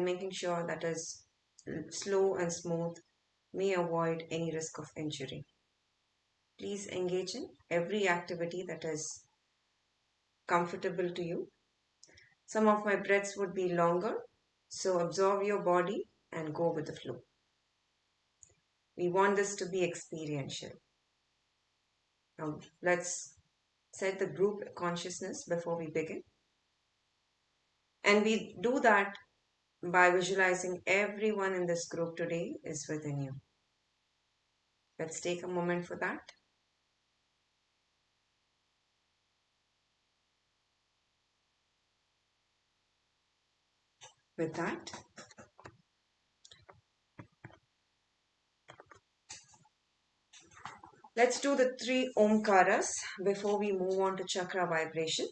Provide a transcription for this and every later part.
making sure that is slow and smooth may avoid any risk of injury. Please engage in every activity that is comfortable to you. Some of my breaths would be longer, so absorb your body and go with the flow. We want this to be experiential. Now, let's set the group consciousness before we begin. And we do that by visualizing everyone in this group today is within you. Let's take a moment for that. With that, let's do the 3 Omkaras before we move on to chakra vibration.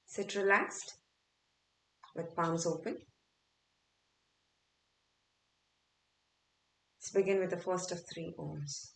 Sit relaxed with palms open. Let's begin with the first of 3 Oms.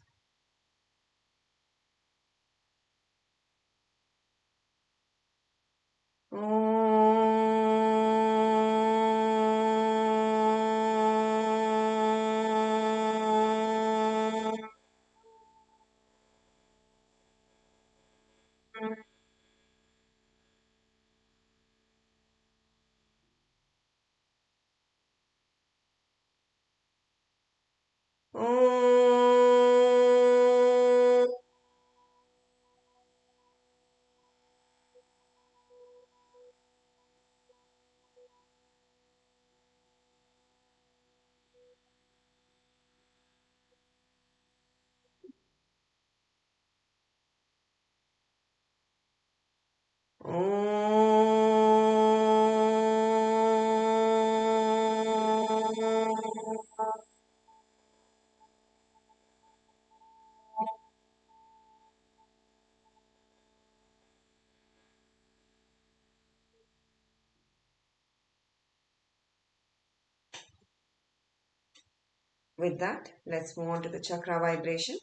With that, let's move on to the chakra vibration.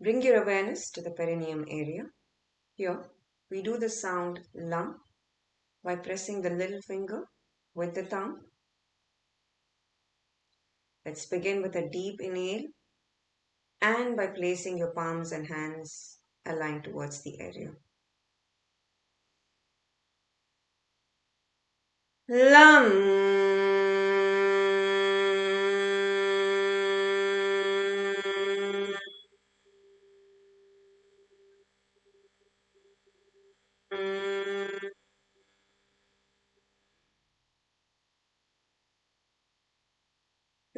Bring your awareness to the perineum area. Here, we do the sound lam by pressing the little finger with the thumb. Let's begin with a deep inhale and by placing your palms and hands aligned towards the area. Lam.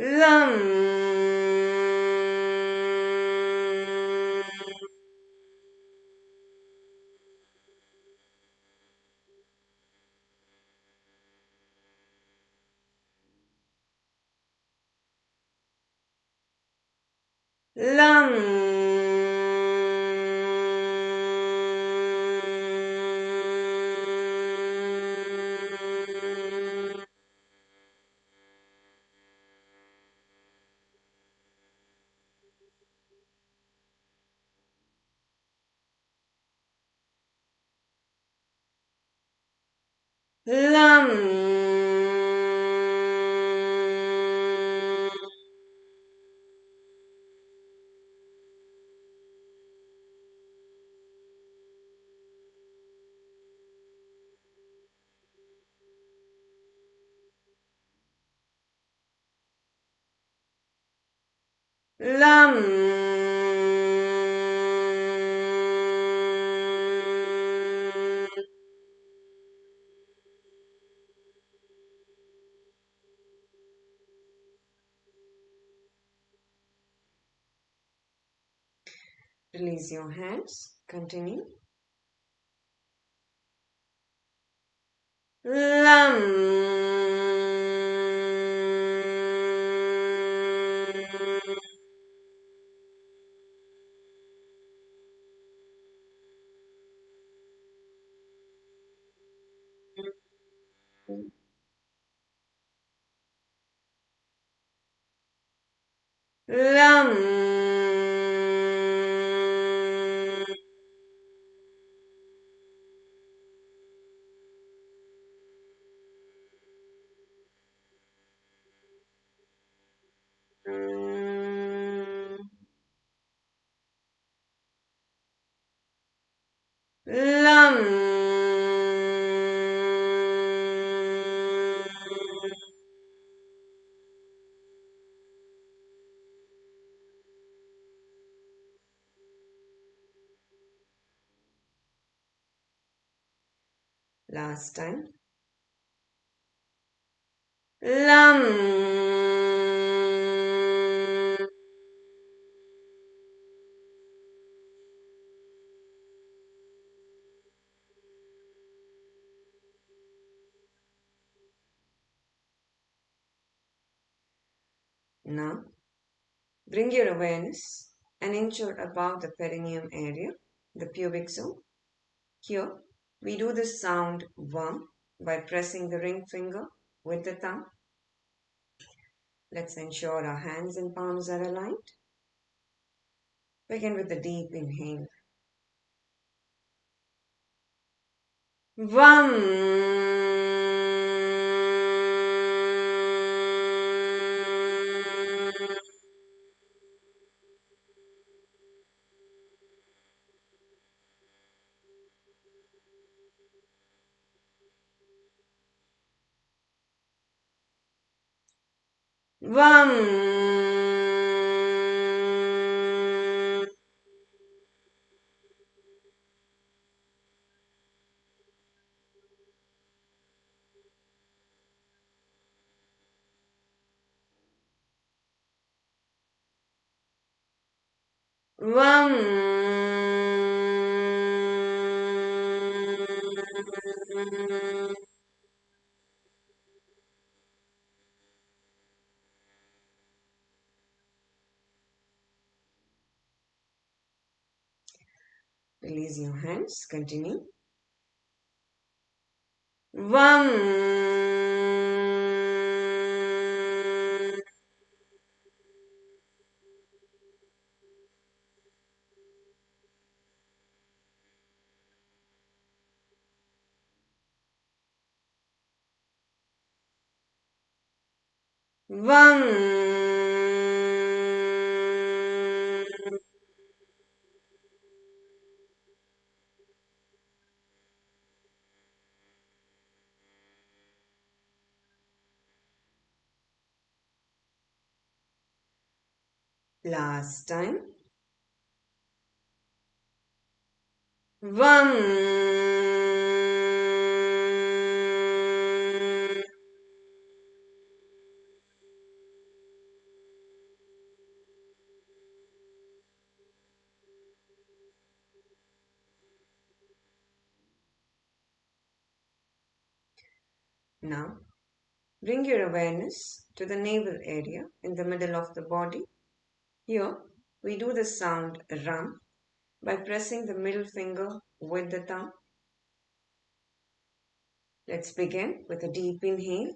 Lam. Lam. Lam. Lam. Release your hands. Continue. Lam. Lam. Lam. Last time. Lam. Now, bring your awareness an inch or above the perineum area, the pubic zone. Here, we do the sound VAM by pressing the ring finger with the thumb. Let's ensure our hands and palms are aligned. Begin with a deep inhale. VAM. VAM. VAM. Release your hands. Continue. VAM. VAM. Last time. VAM. Now, bring your awareness to the navel area in the middle of the body. Here, we do the sound RAM by pressing the middle finger with the thumb. Let's begin with a deep inhale.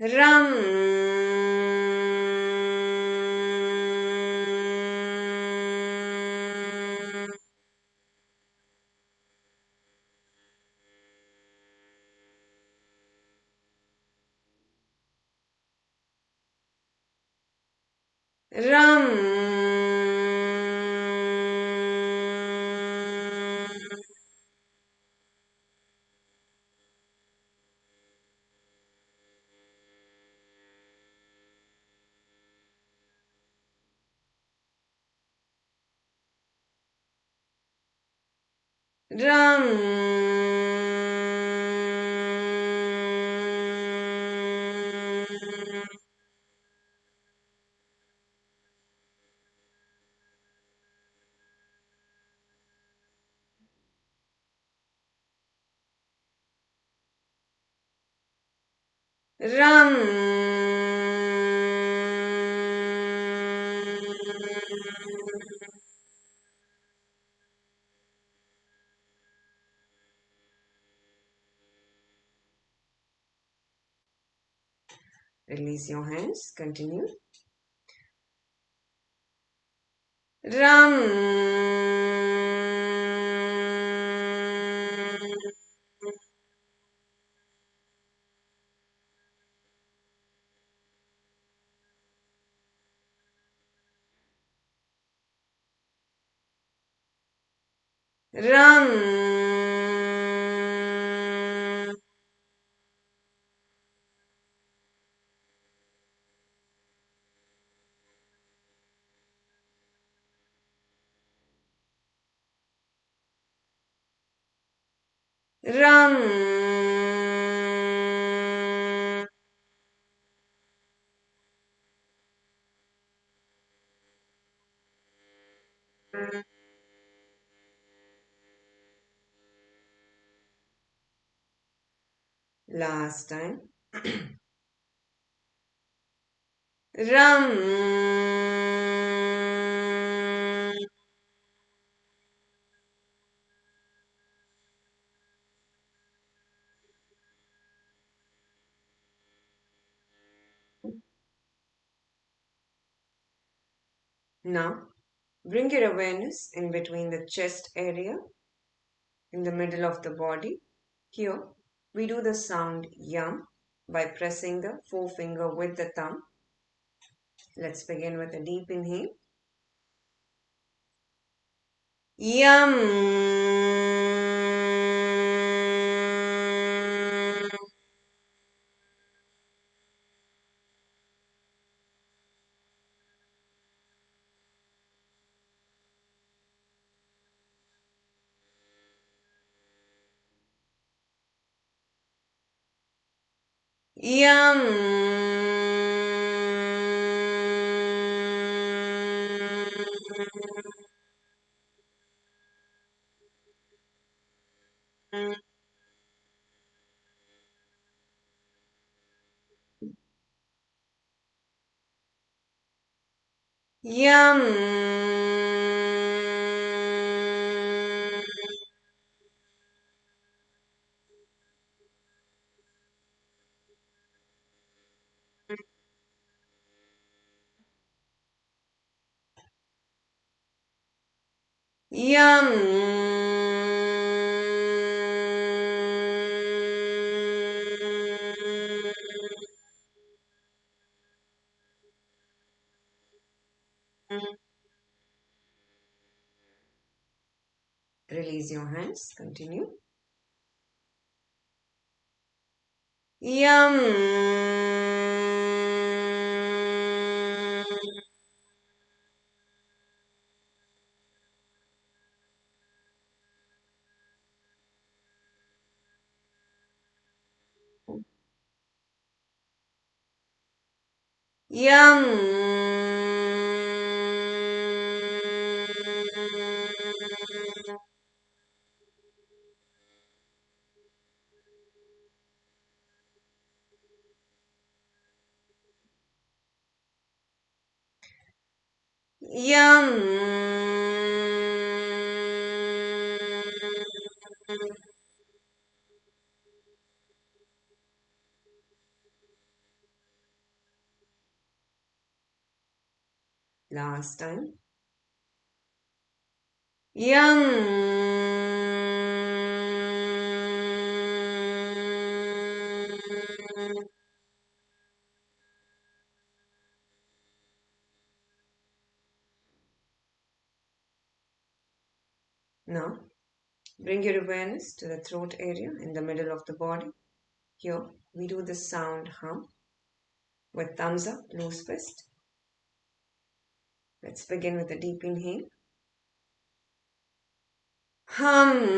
Ram. Ram. Ram. Ram. Release your hands. Continue. Ram. Ram. Ram. Last time. Ram. Now, bring your awareness in between the chest area, in the middle of the body. Here, we do the sound yum by pressing the forefinger with the thumb. Let's begin with a deep inhale. Yum. Yum. Yum. Yum. Release your hands. Continue. Yum. Yum. Yum. Last time. Yum. Now, bring your awareness to the throat area in the middle of the body. Here, we do the sound hum with thumbs up, closed fist. Let's begin with a deep inhale. Hum.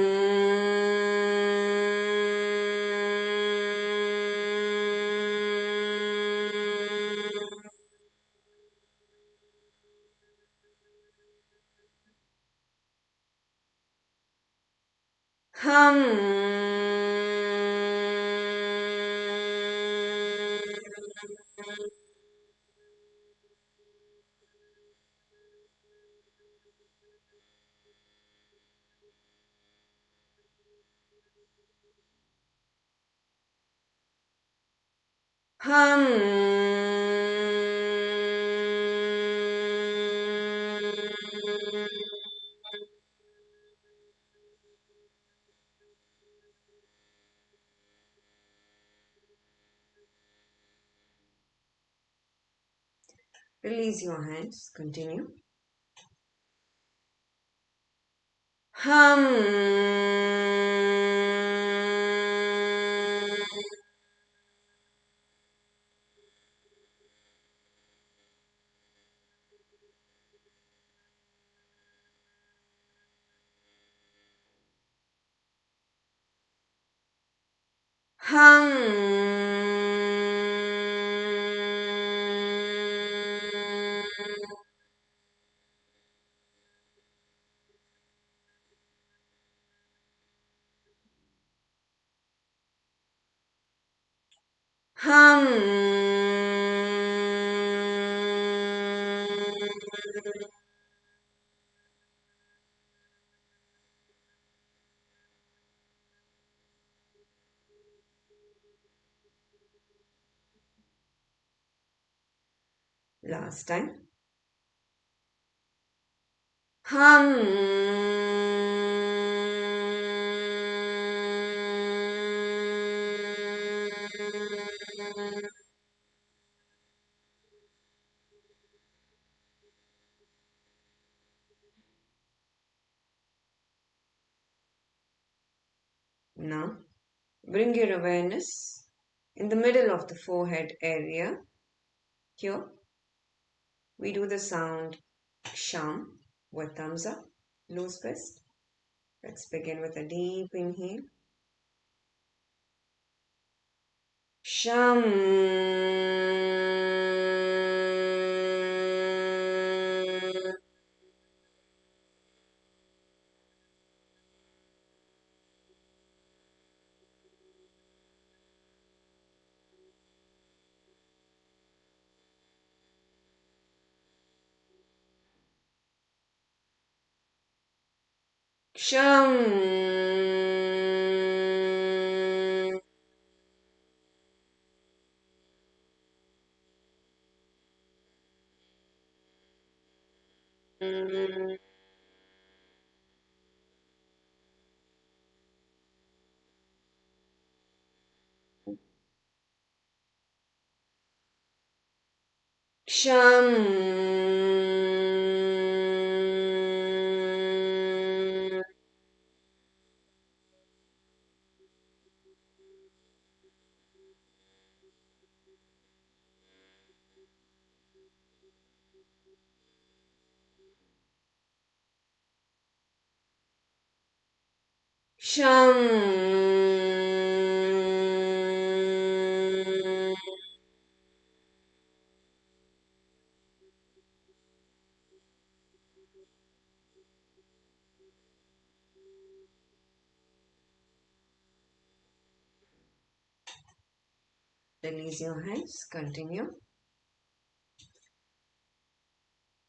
Hum. Hum. Release your hands. Continue. Hum. Hum. Hum. Last time. Hum. Now, bring your awareness in the middle of the forehead area. Here, we do the sound sham with thumbs up, loose fist. Let's begin with a deep inhale. Sham. Sham. Sham. Sham. Release your hands. Continue.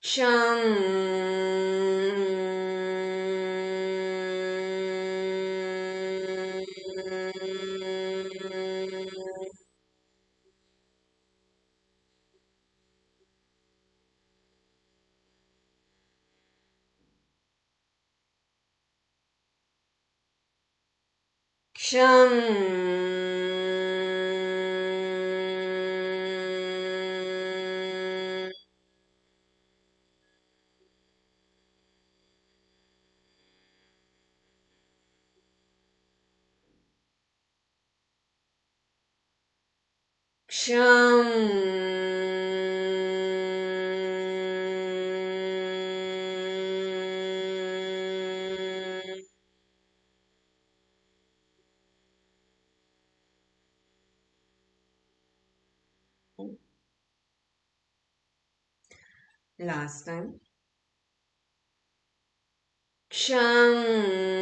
Sham. Sham. Sham. Last time. Sham.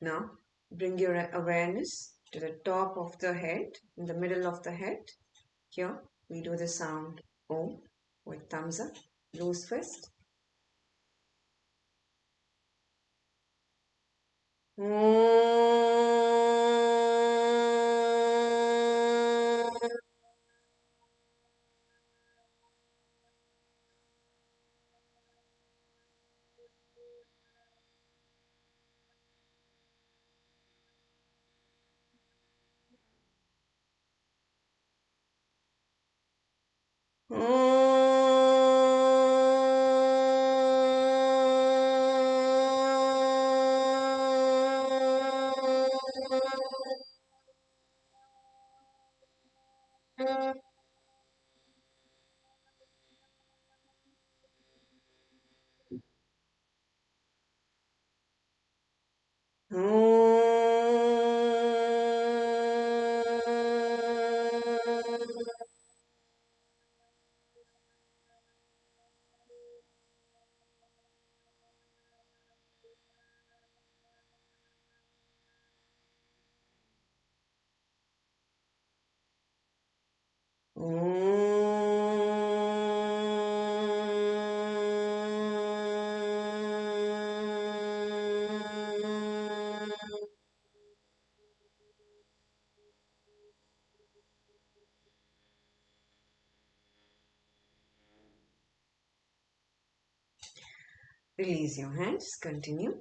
Now, bring your awareness to the top of the head, in the middle of the head. Here, we do the sound Om with thumbs up, loose fist. Om. Release your hands. Continue.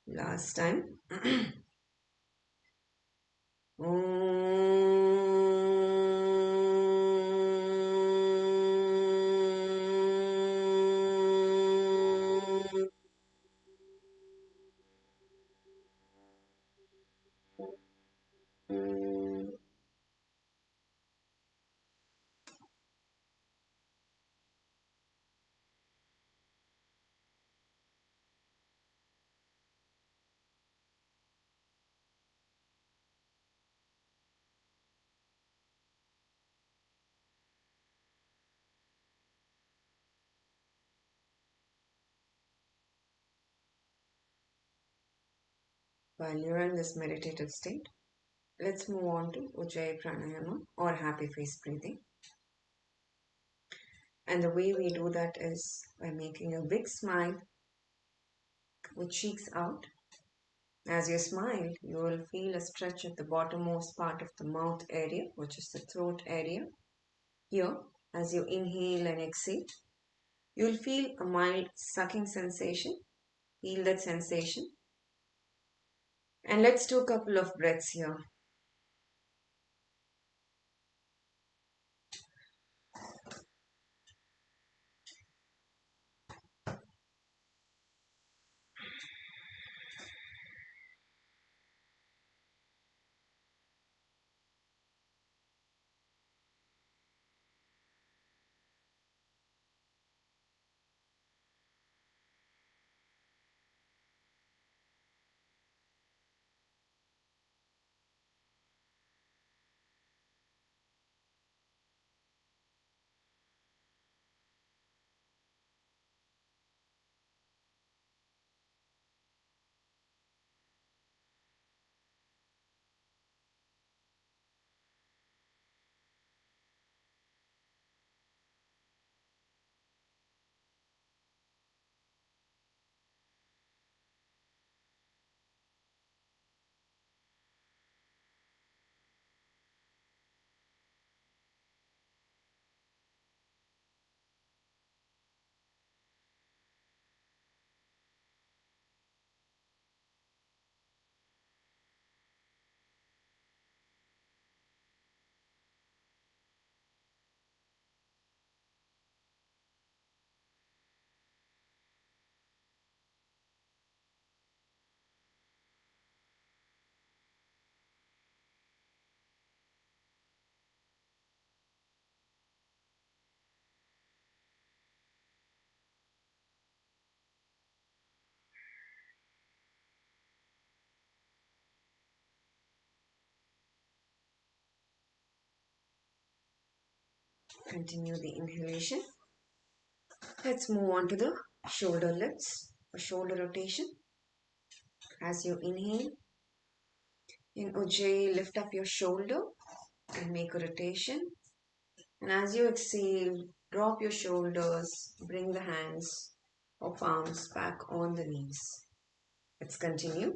Last time. While you're in this meditative state, let's move on to Ujjayi Pranayama or happy face breathing. And the way we do that is by making a big smile with cheeks out. As you smile, you will feel a stretch at the bottommost part of the mouth area, which is the throat area. Here, as you inhale and exhale, you'll feel a mild sucking sensation. Feel that sensation. And let's do a couple of breaths here. Continue the inhalation. Let's move on to the shoulder lifts or shoulder rotation. As you inhale, in Ujjayi, lift up your shoulder and make a rotation. And as you exhale, drop your shoulders, bring the hands or palms back on the knees. Let's continue.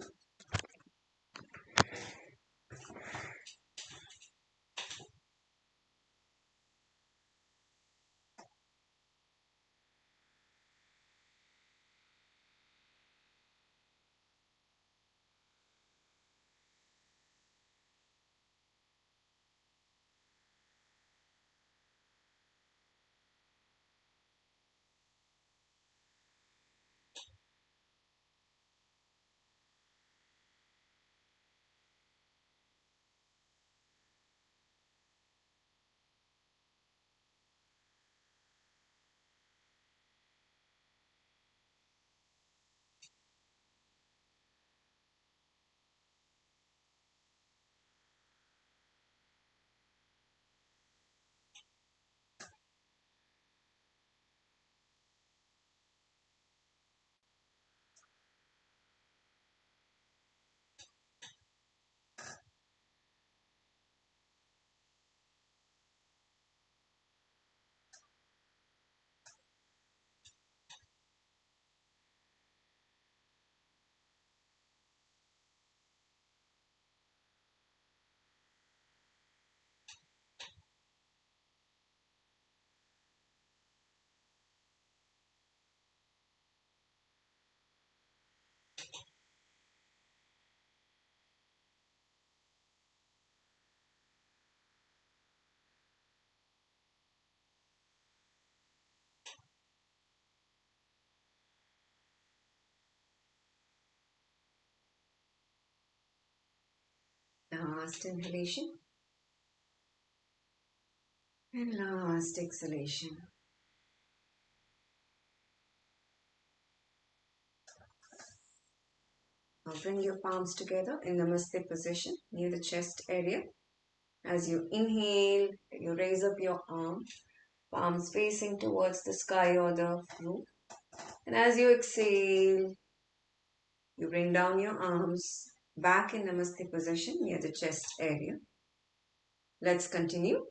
Last inhalation and last exhalation. Now bring your palms together in Namaste position near the chest area. As you inhale, you raise up your arm, palms facing towards the sky or the roof. And as you exhale, you bring down your arms back in Namaste position near the chest area. Let's continue.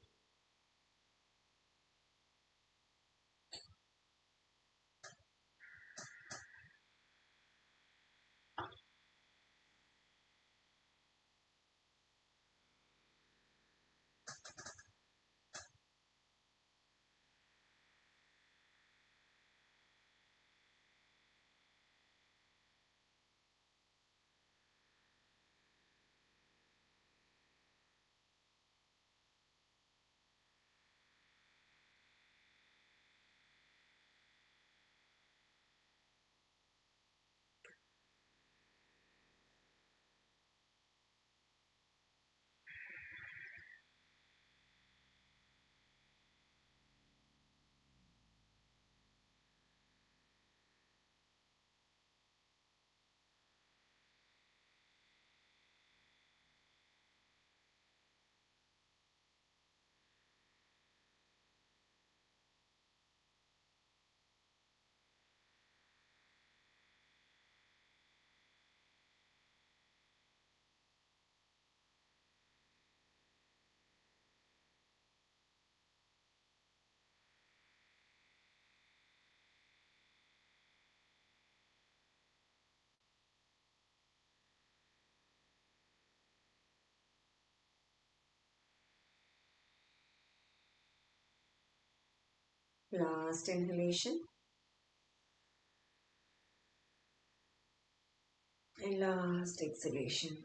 Last inhalation and last exhalation.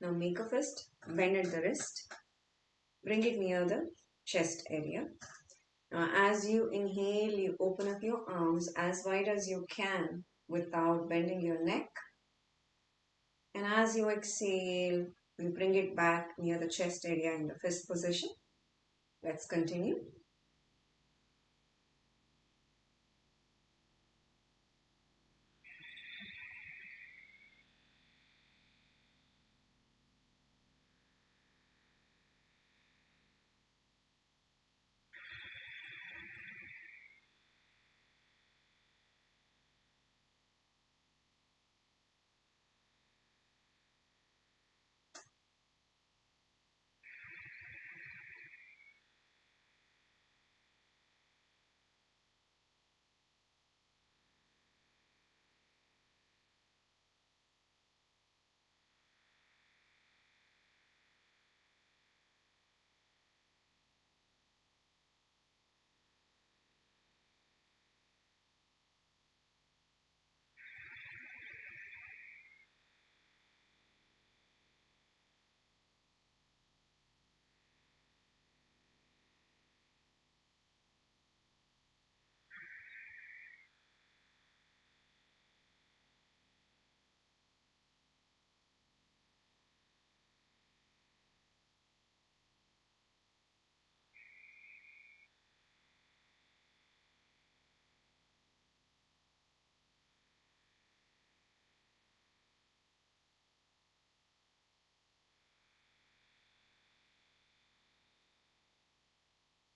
Now make a fist, bend at the wrist, bring it near the chest area. Now as you inhale, you open up your arms as wide as you can without bending your neck. And as you exhale, you bring it back near the chest area in the fist position. Let's continue.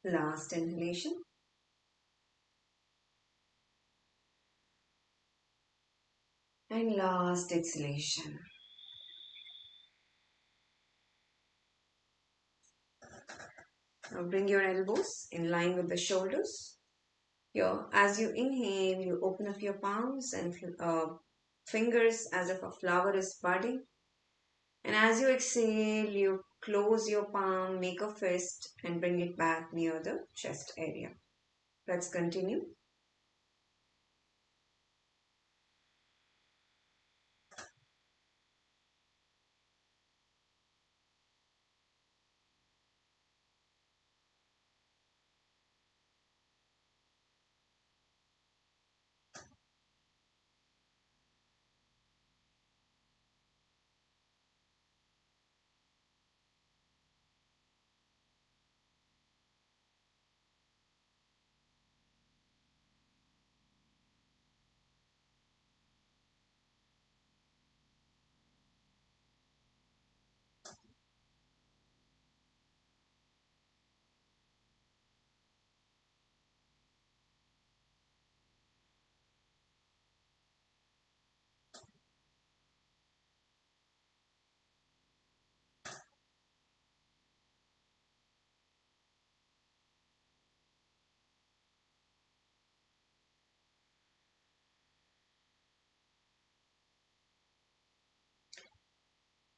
Last inhalation. And last exhalation. Now bring your elbows in line with the shoulders. Here, as you inhale, you open up your palms and fingers as if a flower is budding. And as you exhale, you close your palm, make a fist, and bring it back near the chest area. Let's continue.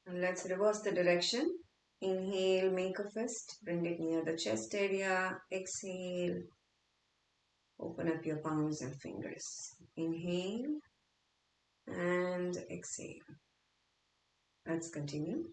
And let's reverse the direction. Inhale, make a fist, bring it near the chest area. Exhale, open up your palms and fingers. Inhale and exhale. Let's continue.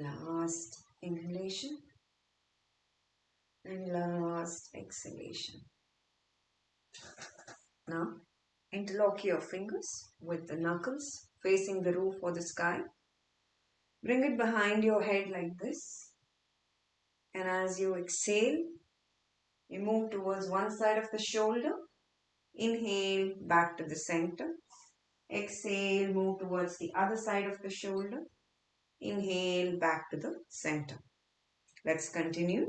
Last inhalation and last exhalation. Now, interlock your fingers with the knuckles facing the roof or the sky. Bring it behind your head like this. And as you exhale, you move towards one side of the shoulder. Inhale, back to the center. Exhale, move towards the other side of the shoulder. Inhale, back to the center. Let's continue.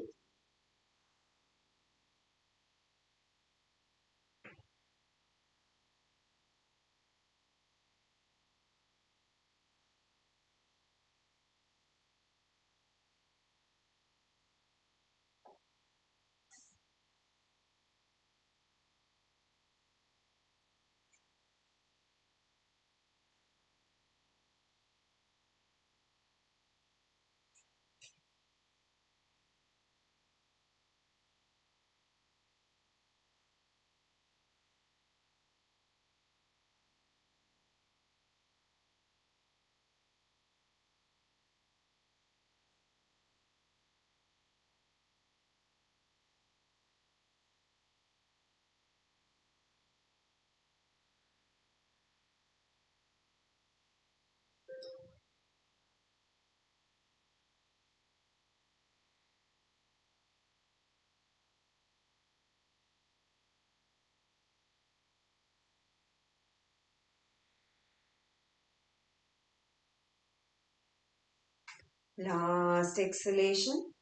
Last exhalation.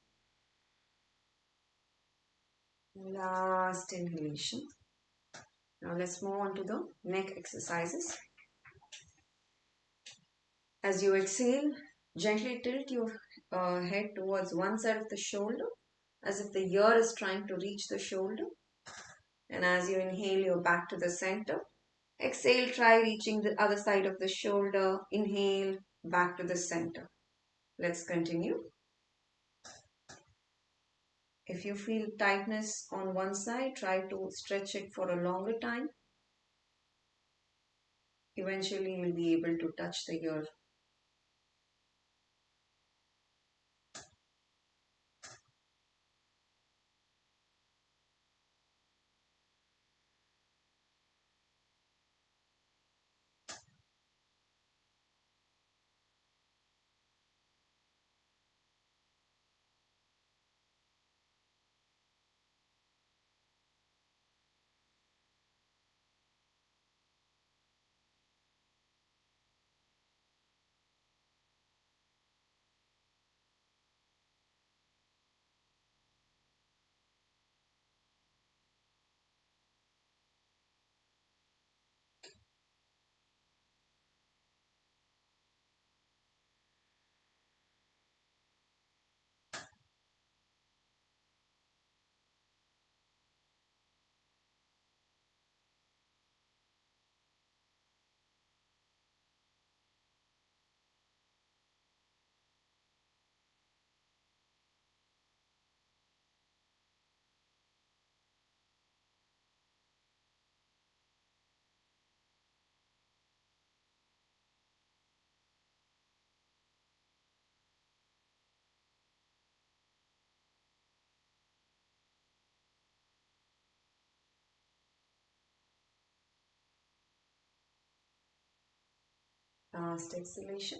Last inhalation. Now let's move on to the neck exercises. As you exhale, gently tilt your head towards one side of the shoulder as if the ear is trying to reach the shoulder. And as you inhale, you're back to the center. Exhale, try reaching the other side of the shoulder. Inhale, back to the center. Let's continue. If you feel tightness on one side, try to stretch it for a longer time. Eventually, you'll be able to touch the ear. Last exhalation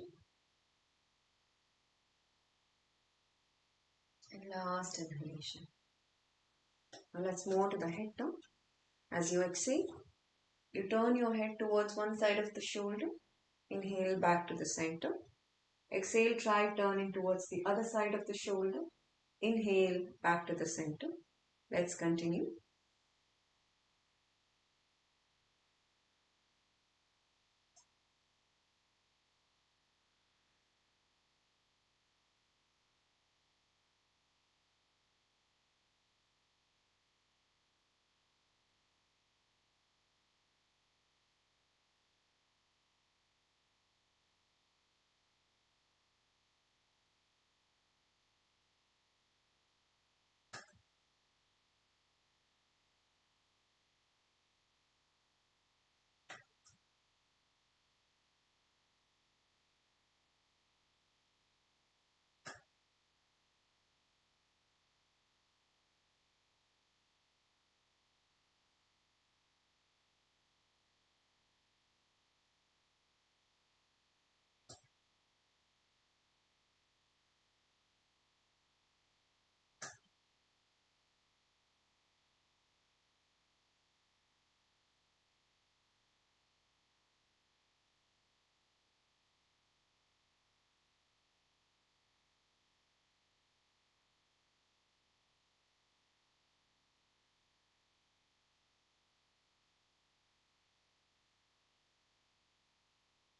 and last inhalation. Now let's move on to the head turn. As you exhale, you turn your head towards one side of the shoulder. Inhale back to the center. Exhale, try turning towards the other side of the shoulder. Inhale back to the center. Let's continue.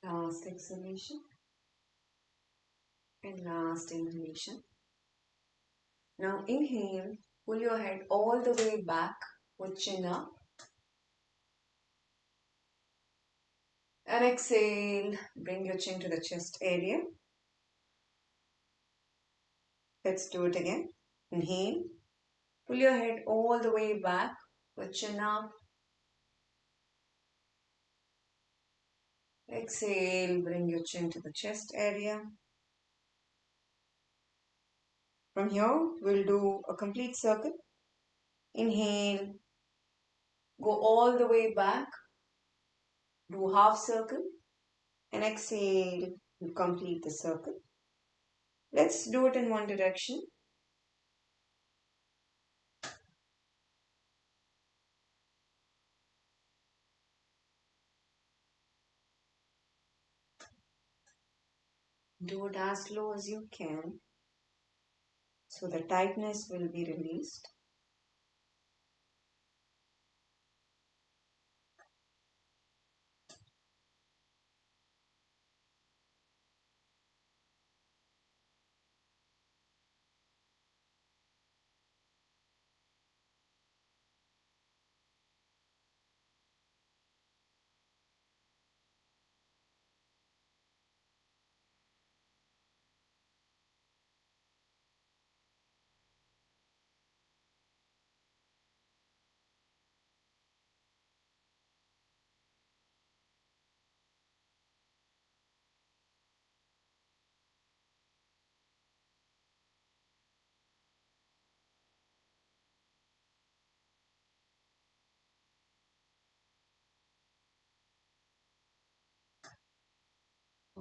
Last exhalation and last inhalation. Now inhale, pull your head all the way back with chin up. And exhale, bring your chin to the chest area. Let's do it again. Inhale, pull your head all the way back with chin up. Exhale, bring your chin to the chest area. From here, we'll do a complete circle. Inhale, go all the way back, do half circle, and exhale, you complete the circle. Let's do it in one direction. Do it as low as you can so the tightness will be released.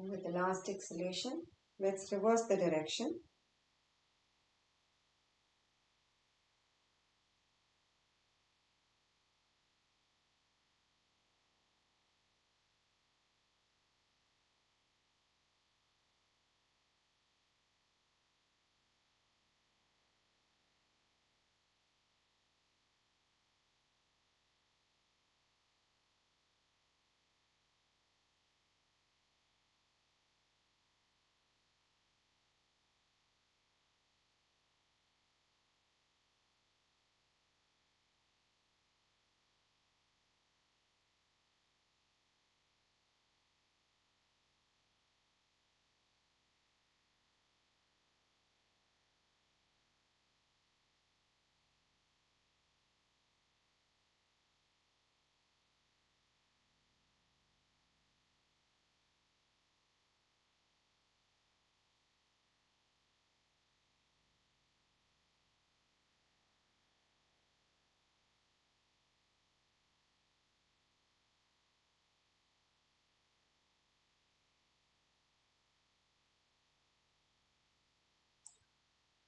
With the last exhalation, let's reverse the direction.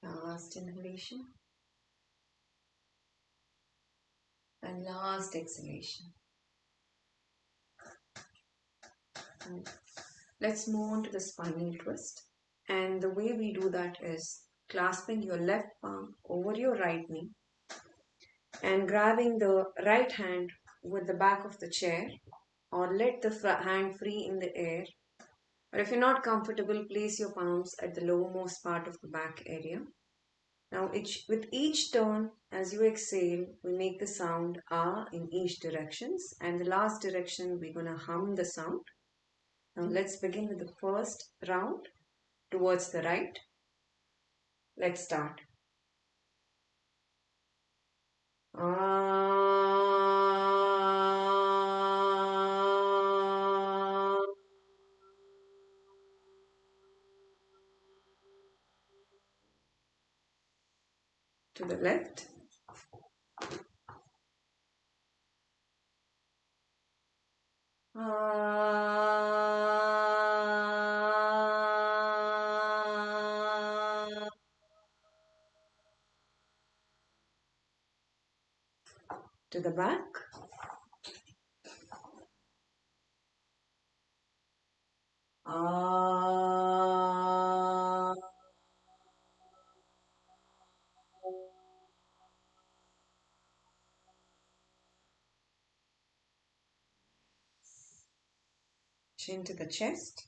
Last inhalation and last exhalation. And let's move on to the spinal twist. And the way we do that is clasping your left palm over your right knee and grabbing the right hand with the back of the chair, or let the hand free in the air. Or if you're not comfortable, place your palms at the lowermost part of the back area. Now, with each turn, as you exhale, we make the sound ah in each directions, and the last direction we're gonna hum the sound. Now, let's begin with the first round towards the right. Let's start. To the left. To the back. Chin to the chest.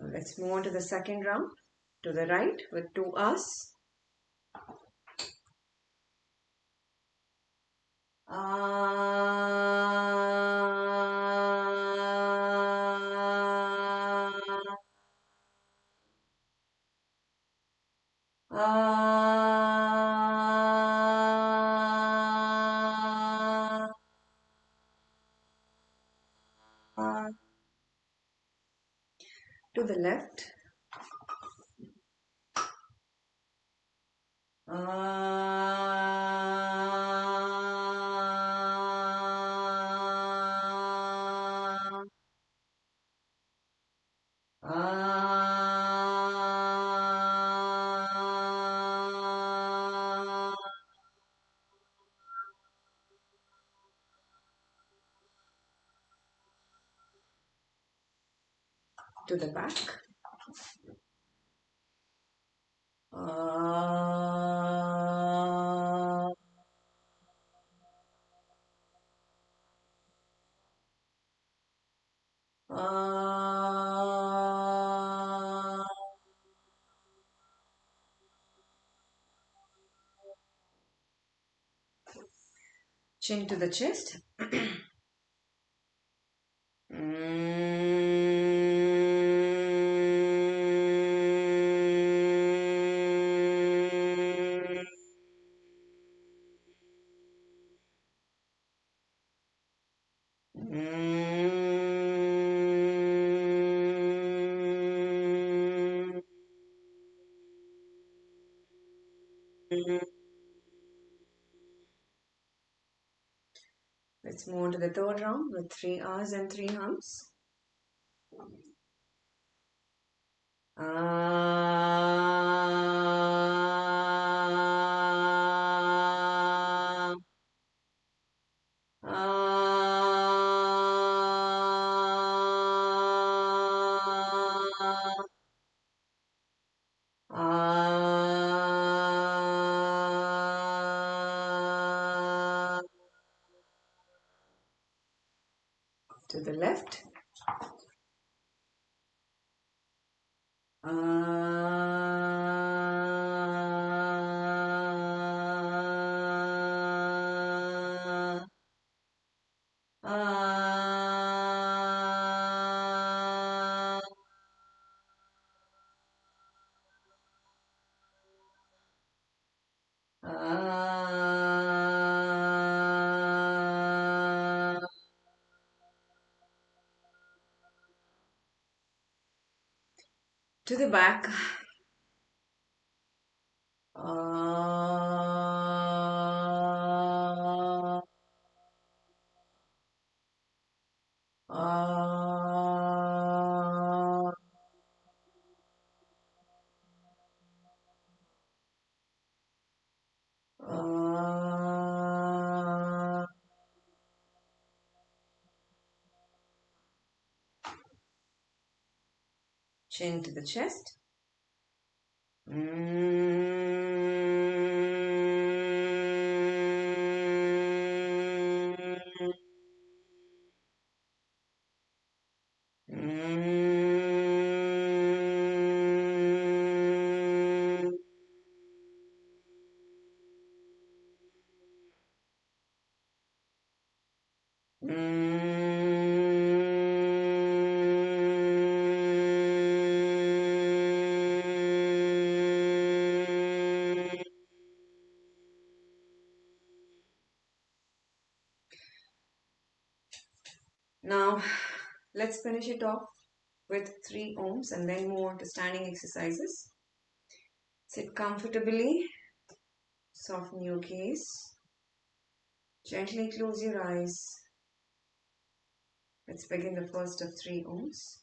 Let's move on to the second round. To the right with two us. To the left. To the back. Chin to the chest. Let's move on to the third round with 3 R's and 3 hums. To the left. To the back. Chin to the chest. Now, let's finish it off with 3 ohms and then move on to standing exercises. Sit comfortably, soften your gaze, gently close your eyes. Let's begin the first of 3 ohms.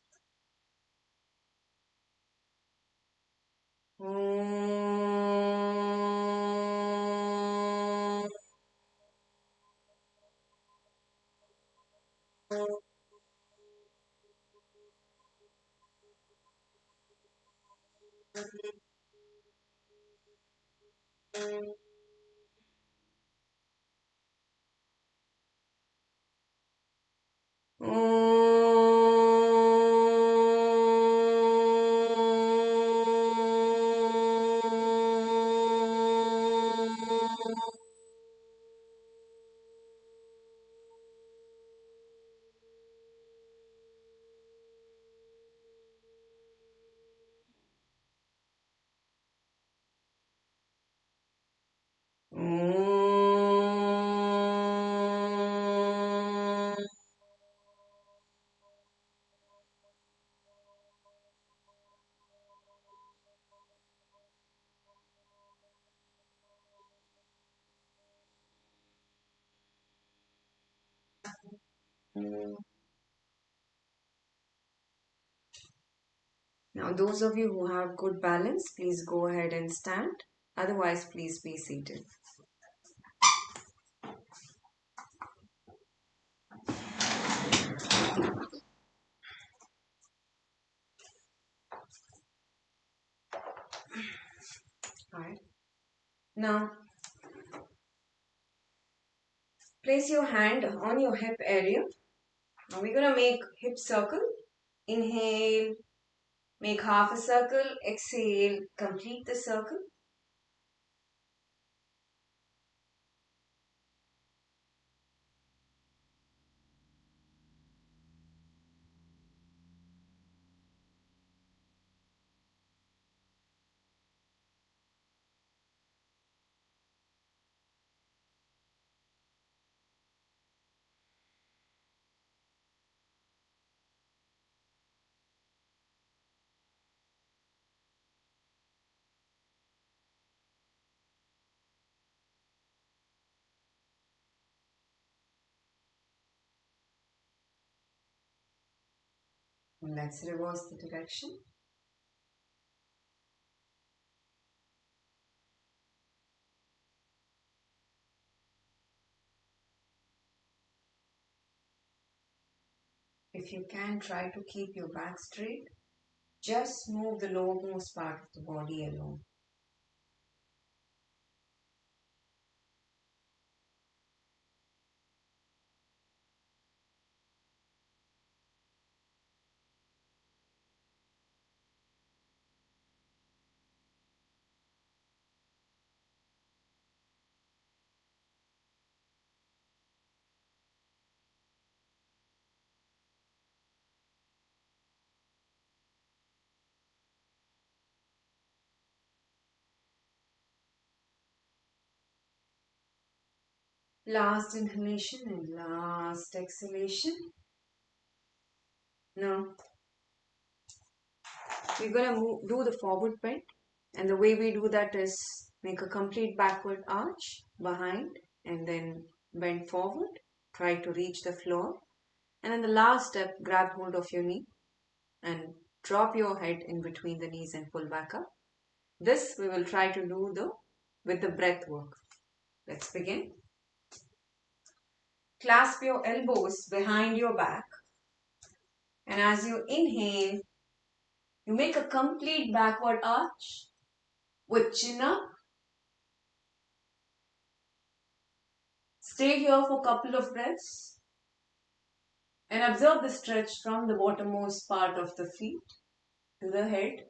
Now, those of you who have good balance, please go ahead and stand. Otherwise, please be seated. Alright. Now, place your hand on your hip area. Now, we're going to make hip circle. Inhale, make half a circle. Exhale, complete the circle. Let's reverse the direction. If you can, try to keep your back straight. Just move the lowermost part of the body alone. Last inhalation and last exhalation. Now, we're going to do the forward bend. And the way we do that is make a complete backward arch behind and then bend forward. Try to reach the floor. And in the last step, grab hold of your knee and drop your head in between the knees and pull back up. This we will try to do with the breath work. Let's begin. Clasp your elbows behind your back. And as you inhale, you make a complete backward arch with chin up. Stay here for a couple of breaths and observe the stretch from the bottommost part of the feet to the head.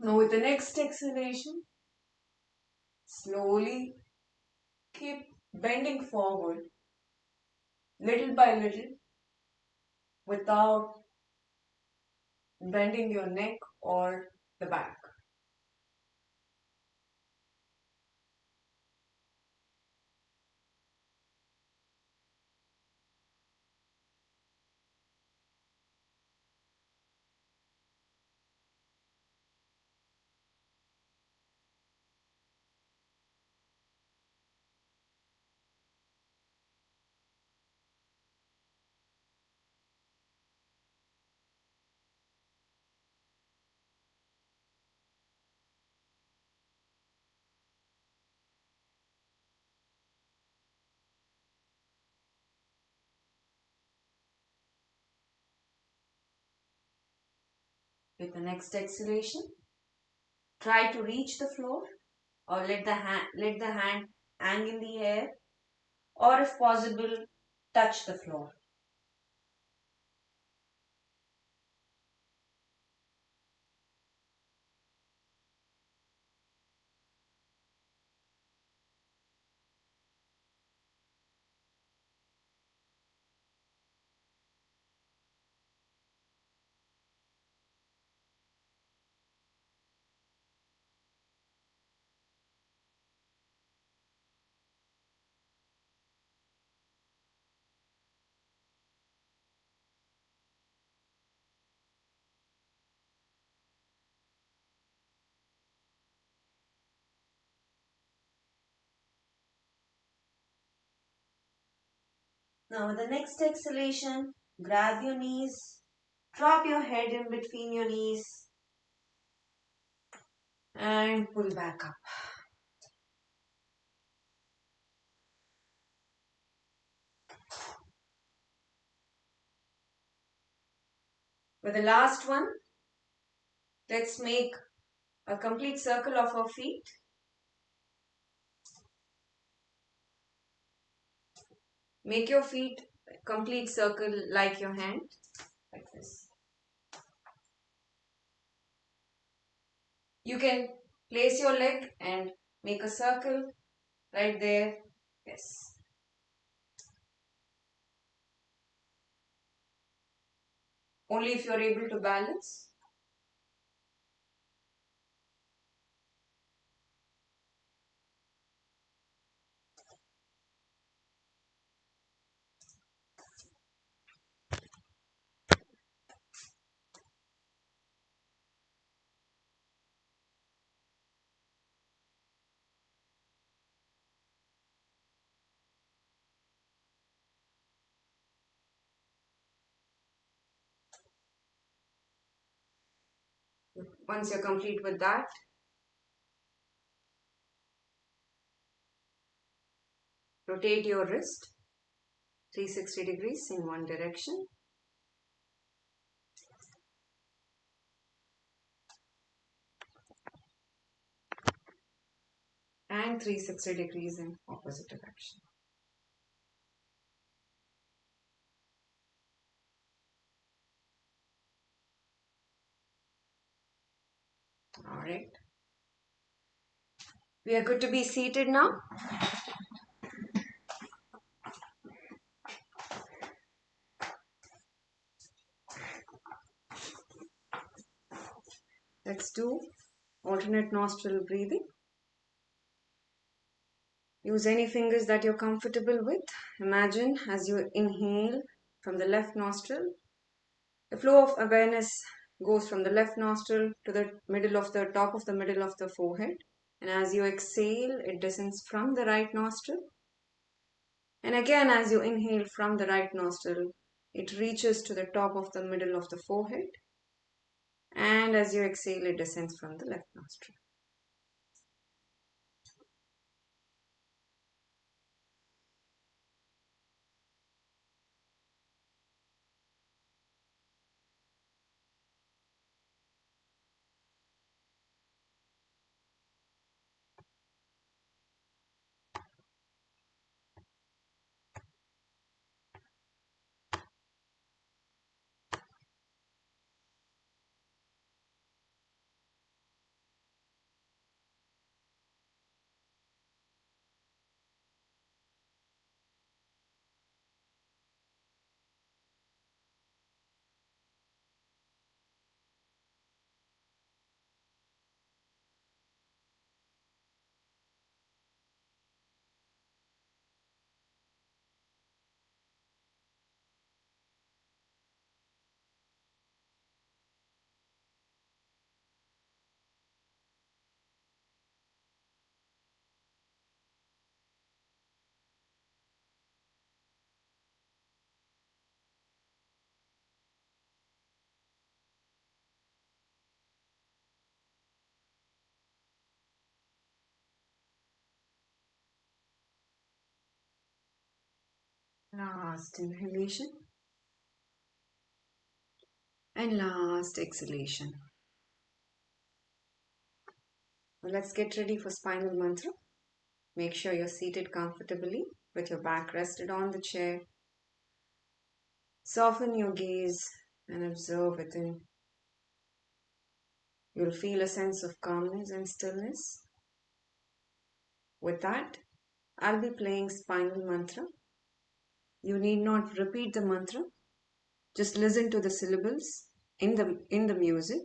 Now with the next exhalation, slowly keep bending forward little by little without bending your neck or the back. With the next exhalation, try to reach the floor or let the hand hang in the air, or if possible, touch the floor. Now with the next exhalation, grab your knees, drop your head in between your knees and pull back up. With the last one, let's make a complete circle of our feet. Make your feet a complete circle like your hand, like this. You can place your leg and make a circle right there. Yes. Only if you're able to balance. Once you're complete with that, rotate your wrist 360 degrees in one direction. And 360 degrees in opposite direction. All right. We are good to be seated now. Let's do alternate nostril breathing. Use any fingers that you're comfortable with. Imagine as you inhale from the left nostril, the flow of awareness goes from the left nostril to the top of the middle of the forehead. And as you exhale, it descends from the right nostril. And again, as you inhale from the right nostril, it reaches to the top of the middle of the forehead. And as you exhale, it descends from the left nostril. Last inhalation and last exhalation. Now let's get ready for spinal mantra. Make sure you're seated comfortably with your back rested on the chair. Soften your gaze and observe within. You'll feel a sense of calmness and stillness. With that, I'll be playing spinal mantra. You need not repeat the mantra. Just listen to the syllables in the music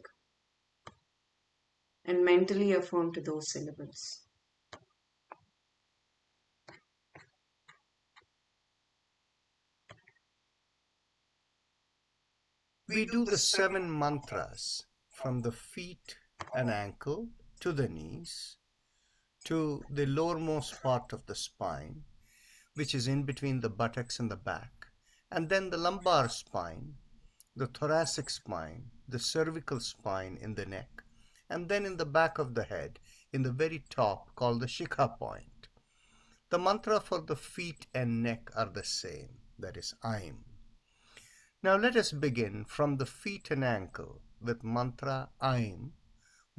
and mentally affirm to those syllables. We do the 7 mantras from the feet and ankle to the knees to the lowermost part of the spine, which is in between the buttocks and the back, and then the lumbar spine, the thoracic spine, the cervical spine in the neck, and then in the back of the head, in the very top, called the Shikha point. The mantra for the feet and neck are the same, that is Aim. Now let us begin from the feet and ankle with mantra Aim,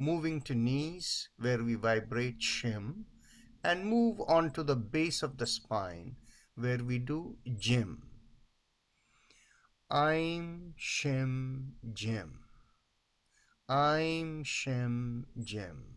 moving to knees where we vibrate Shim, and move on to the base of the spine where we do Jim. Aim, Shim, Jim. Aim, Shim, Jim.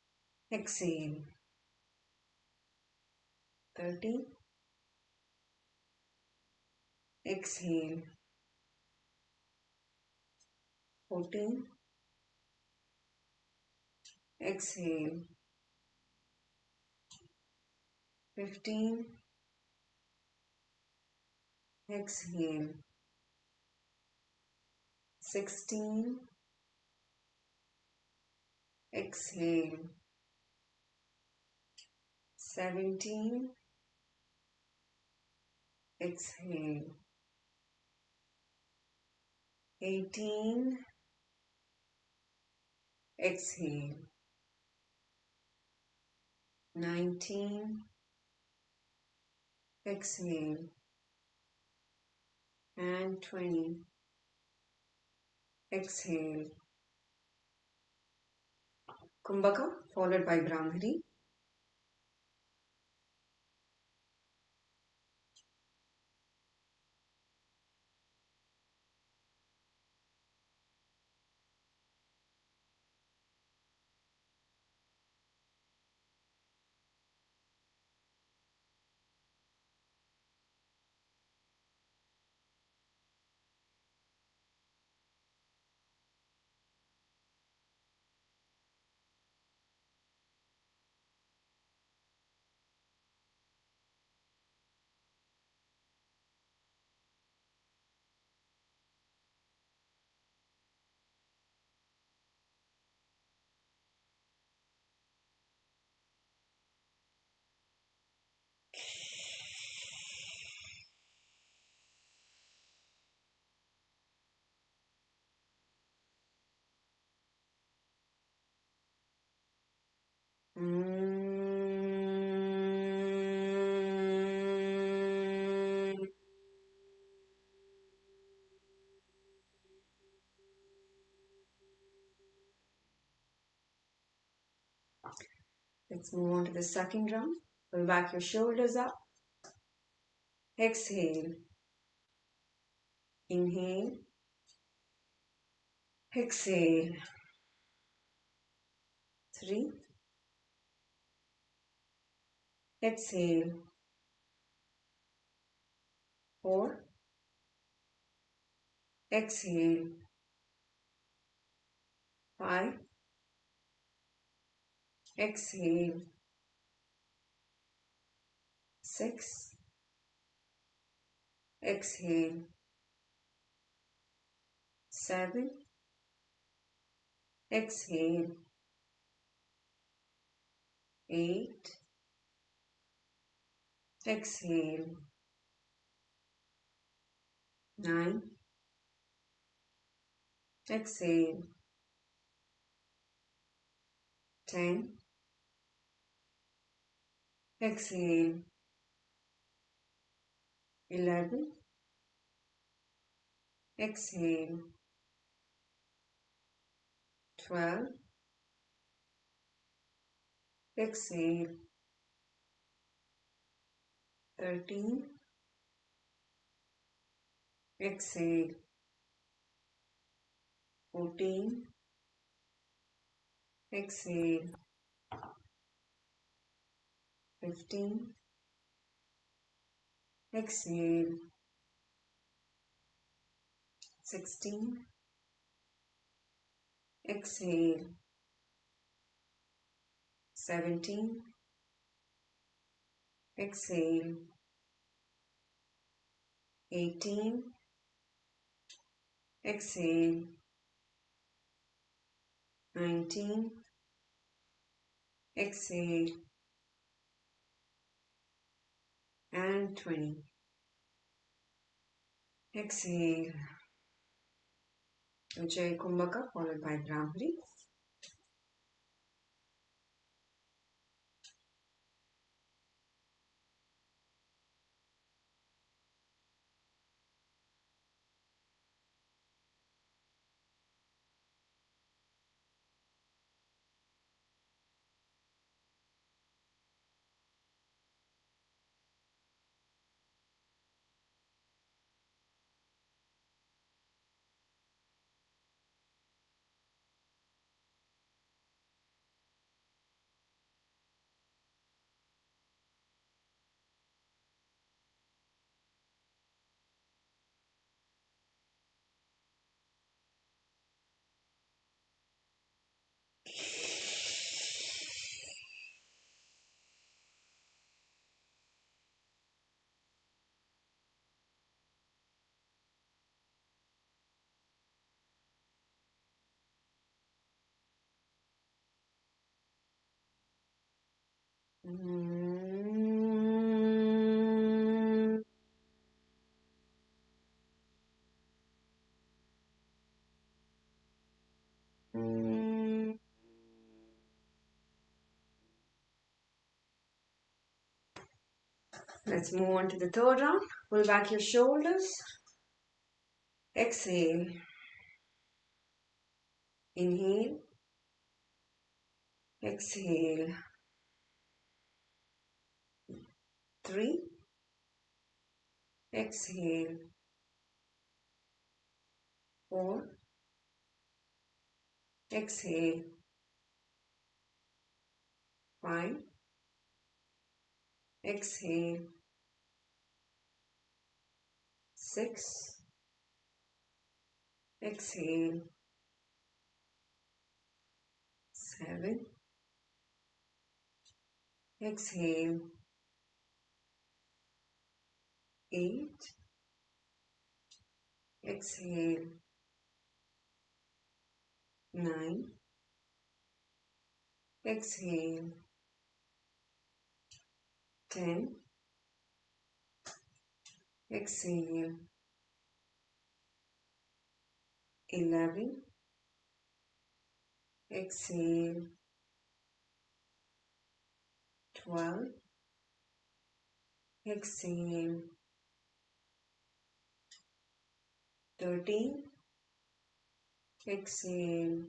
Exhale. 30. Exhale. 14. Exhale. 15. Exhale. 16. Exhale. 17. Exhale. 18. Exhale. 19. Exhale. And 20. Exhale. Kumbhaka followed by Brahmari. Let's move on to the second round. Pull back your shoulders up. Exhale. Inhale. Exhale. 3. Exhale. 4. Exhale. 5. Exhale. 6. Exhale. 7. Exhale. 8. Exhale. 9. Exhale. 10. Exhale. 11. Exhale. 12. Exhale. 13. Exhale. 14. Exhale. 15. Exhale. 16. Exhale. 17. Exhale. 18. Exhale. 19. Exhale. And 20. Exhale. Ujjayi Kumbhaka followed by Brahmari. Let's move on to the third round. Pull back your shoulders. Exhale. Inhale. Exhale. 3. Exhale. 4. Exhale. 5. Exhale. 6. Exhale. 7. Exhale. 8. Exhale. 9. Exhale. 10. Exhale. 11. Exhale. 12. Exhale. 13. Exhale.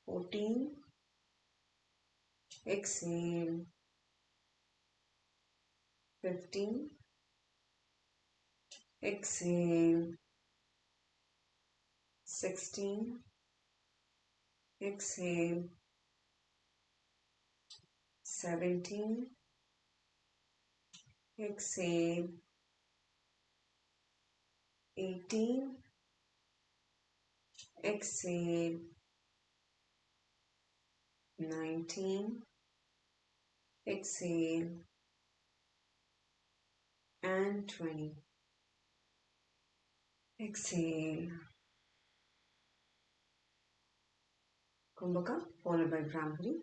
14. Exhale. 15. Exhale. 16. Exhale. 17. Exhale. 18. Exhale. 19. Exhale. And 20. Exhale. Kumbhaka followed by Brahmari.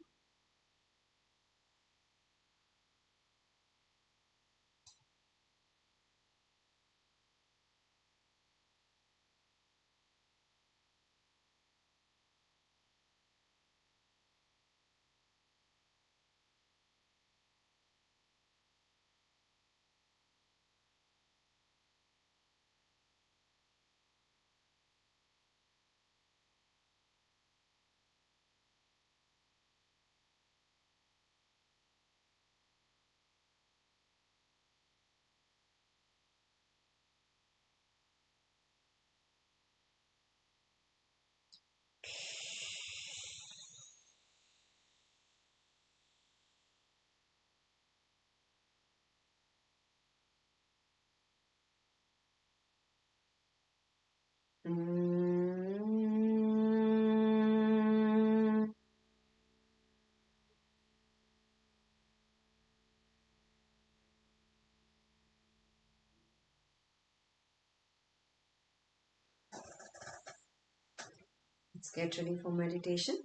Let's get ready for meditation.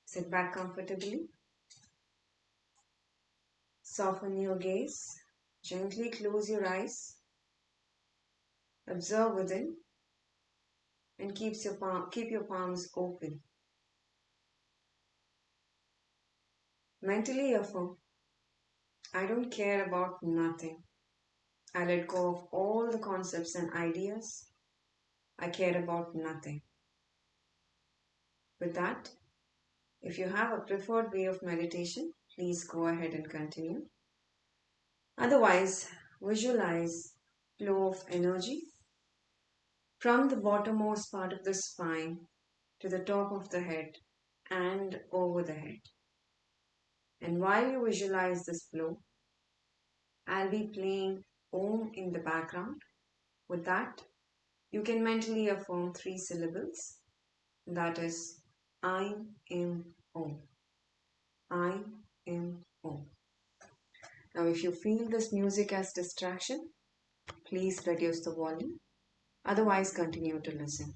Sit back comfortably. Soften your gaze. Gently close your eyes. Observe within and keep your palms open. Mentally affirm, I don't care about nothing. I let go of all the concepts and ideas. I care about nothing. With that, if you have a preferred way of meditation, please go ahead and continue. Otherwise, visualize flow of energy from the bottommost part of the spine to the top of the head and over the head. And while you visualize this flow, I'll be playing Om in the background. With that, you can mentally affirm 3 syllables. That is, I am Om. I am Om. Now, if you feel this music as distraction, please reduce the volume. Otherwise, continue to listen.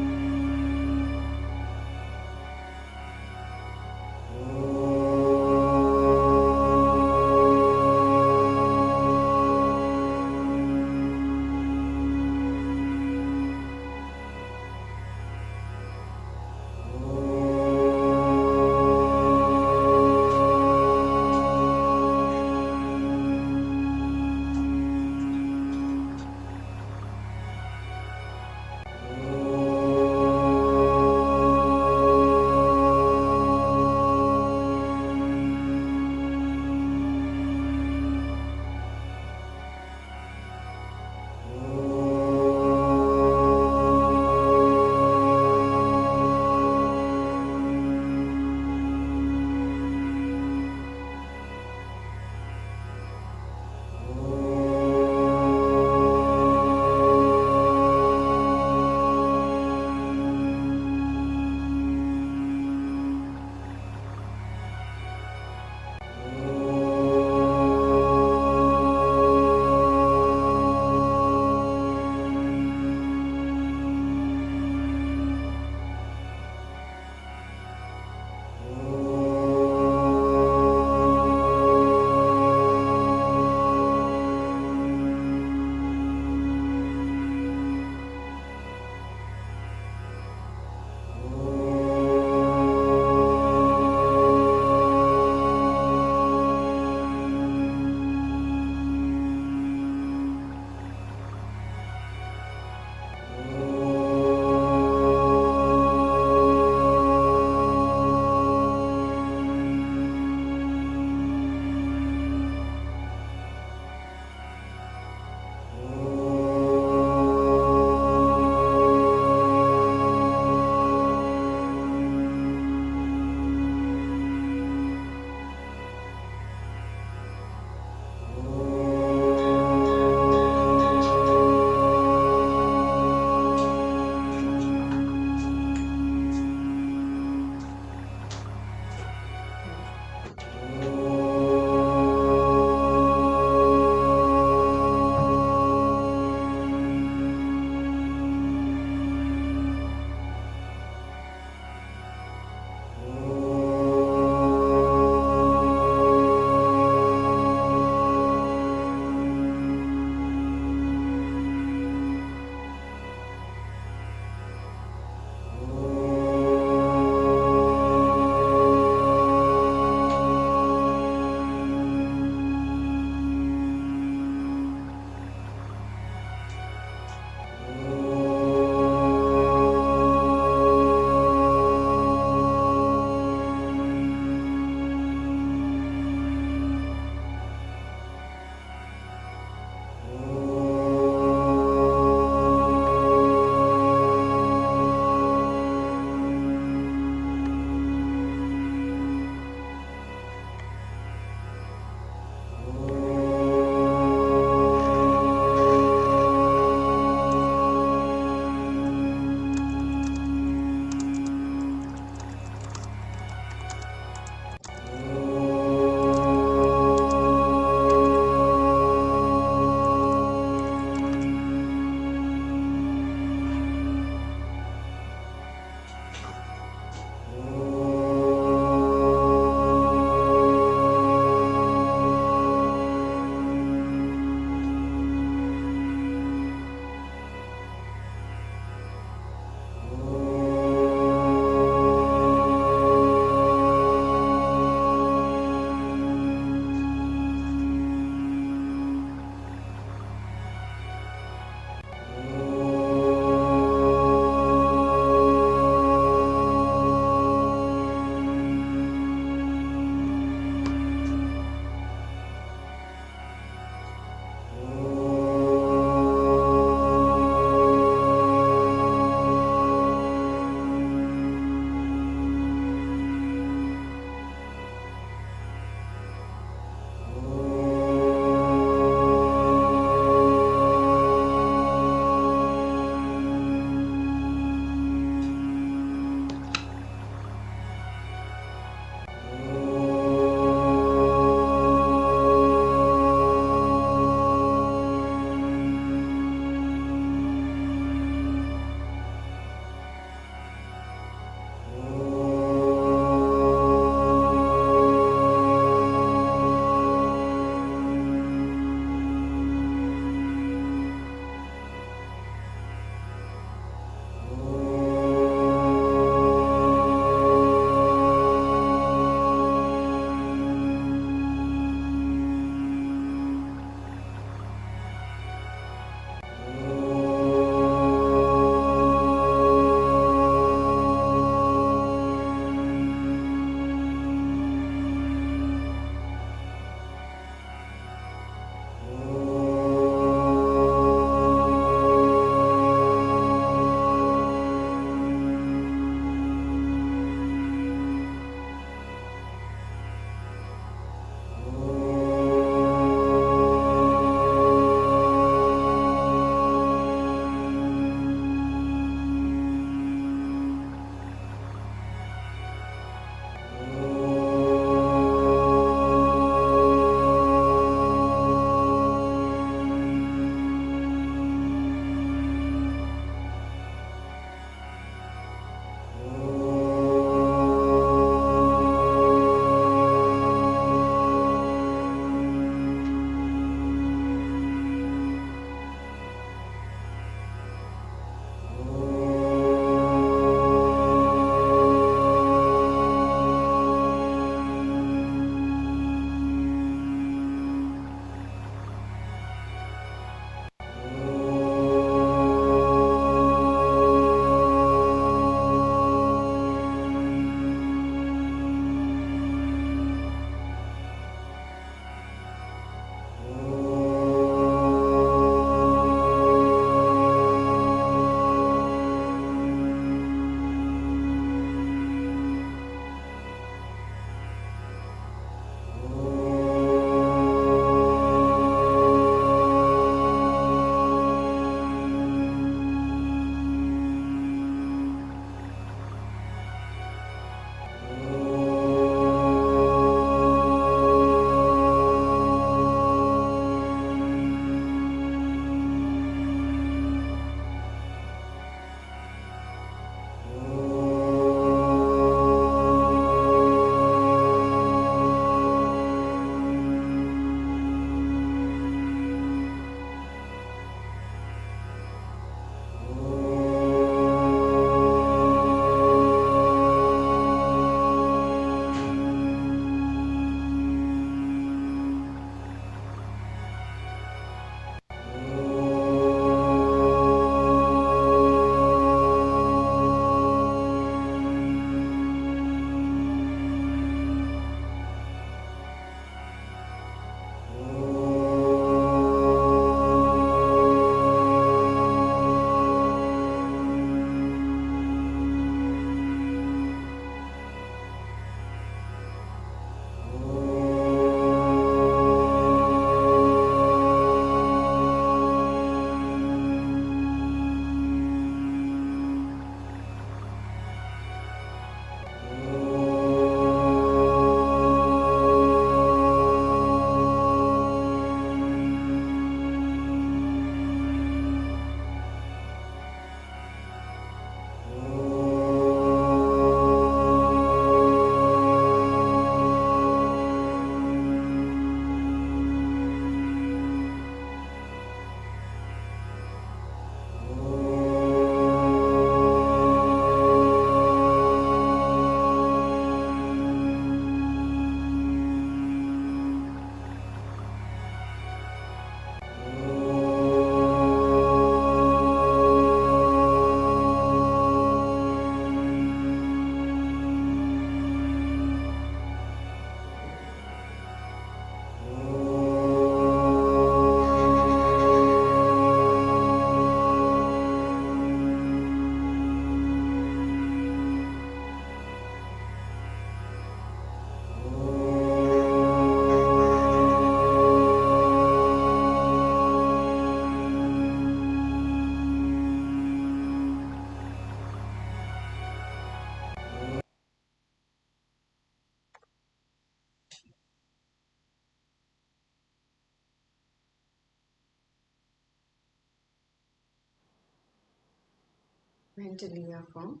Mentally affirm,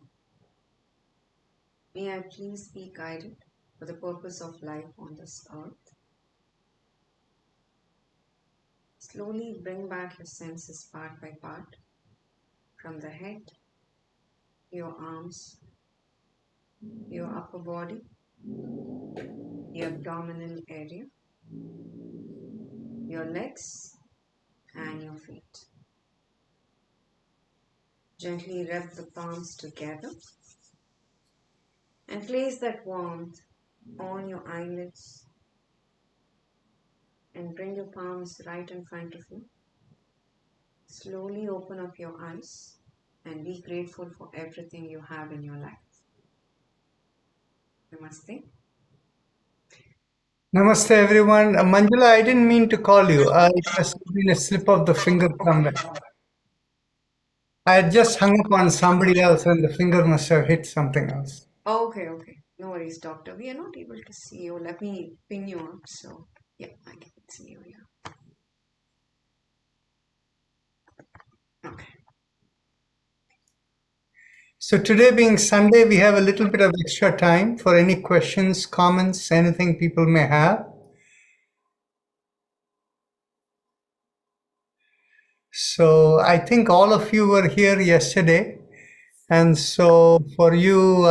may I please be guided for the purpose of life on this earth. Slowly bring back your senses part by part, from the head, your arms, your upper body, the abdominal area, your legs, and your feet. Gently rub the palms together and place that warmth on your eyelids and bring your palms right in front of you. Slowly open up your eyes and be grateful for everything you have in your life. Namaste. Namaste, everyone. Manjula, I didn't mean to call you. It must have been a slip of the finger somewhere. I had just hung up on somebody else and the finger must have hit something else. Okay. No worries, doctor. We are not able to see you. Let me ping you up. So, yeah, I can see you here. Okay. So today being Sunday, we have a little bit of extra time for any questions, comments, anything people may have. So I think all of you were here yesterday. And so for you,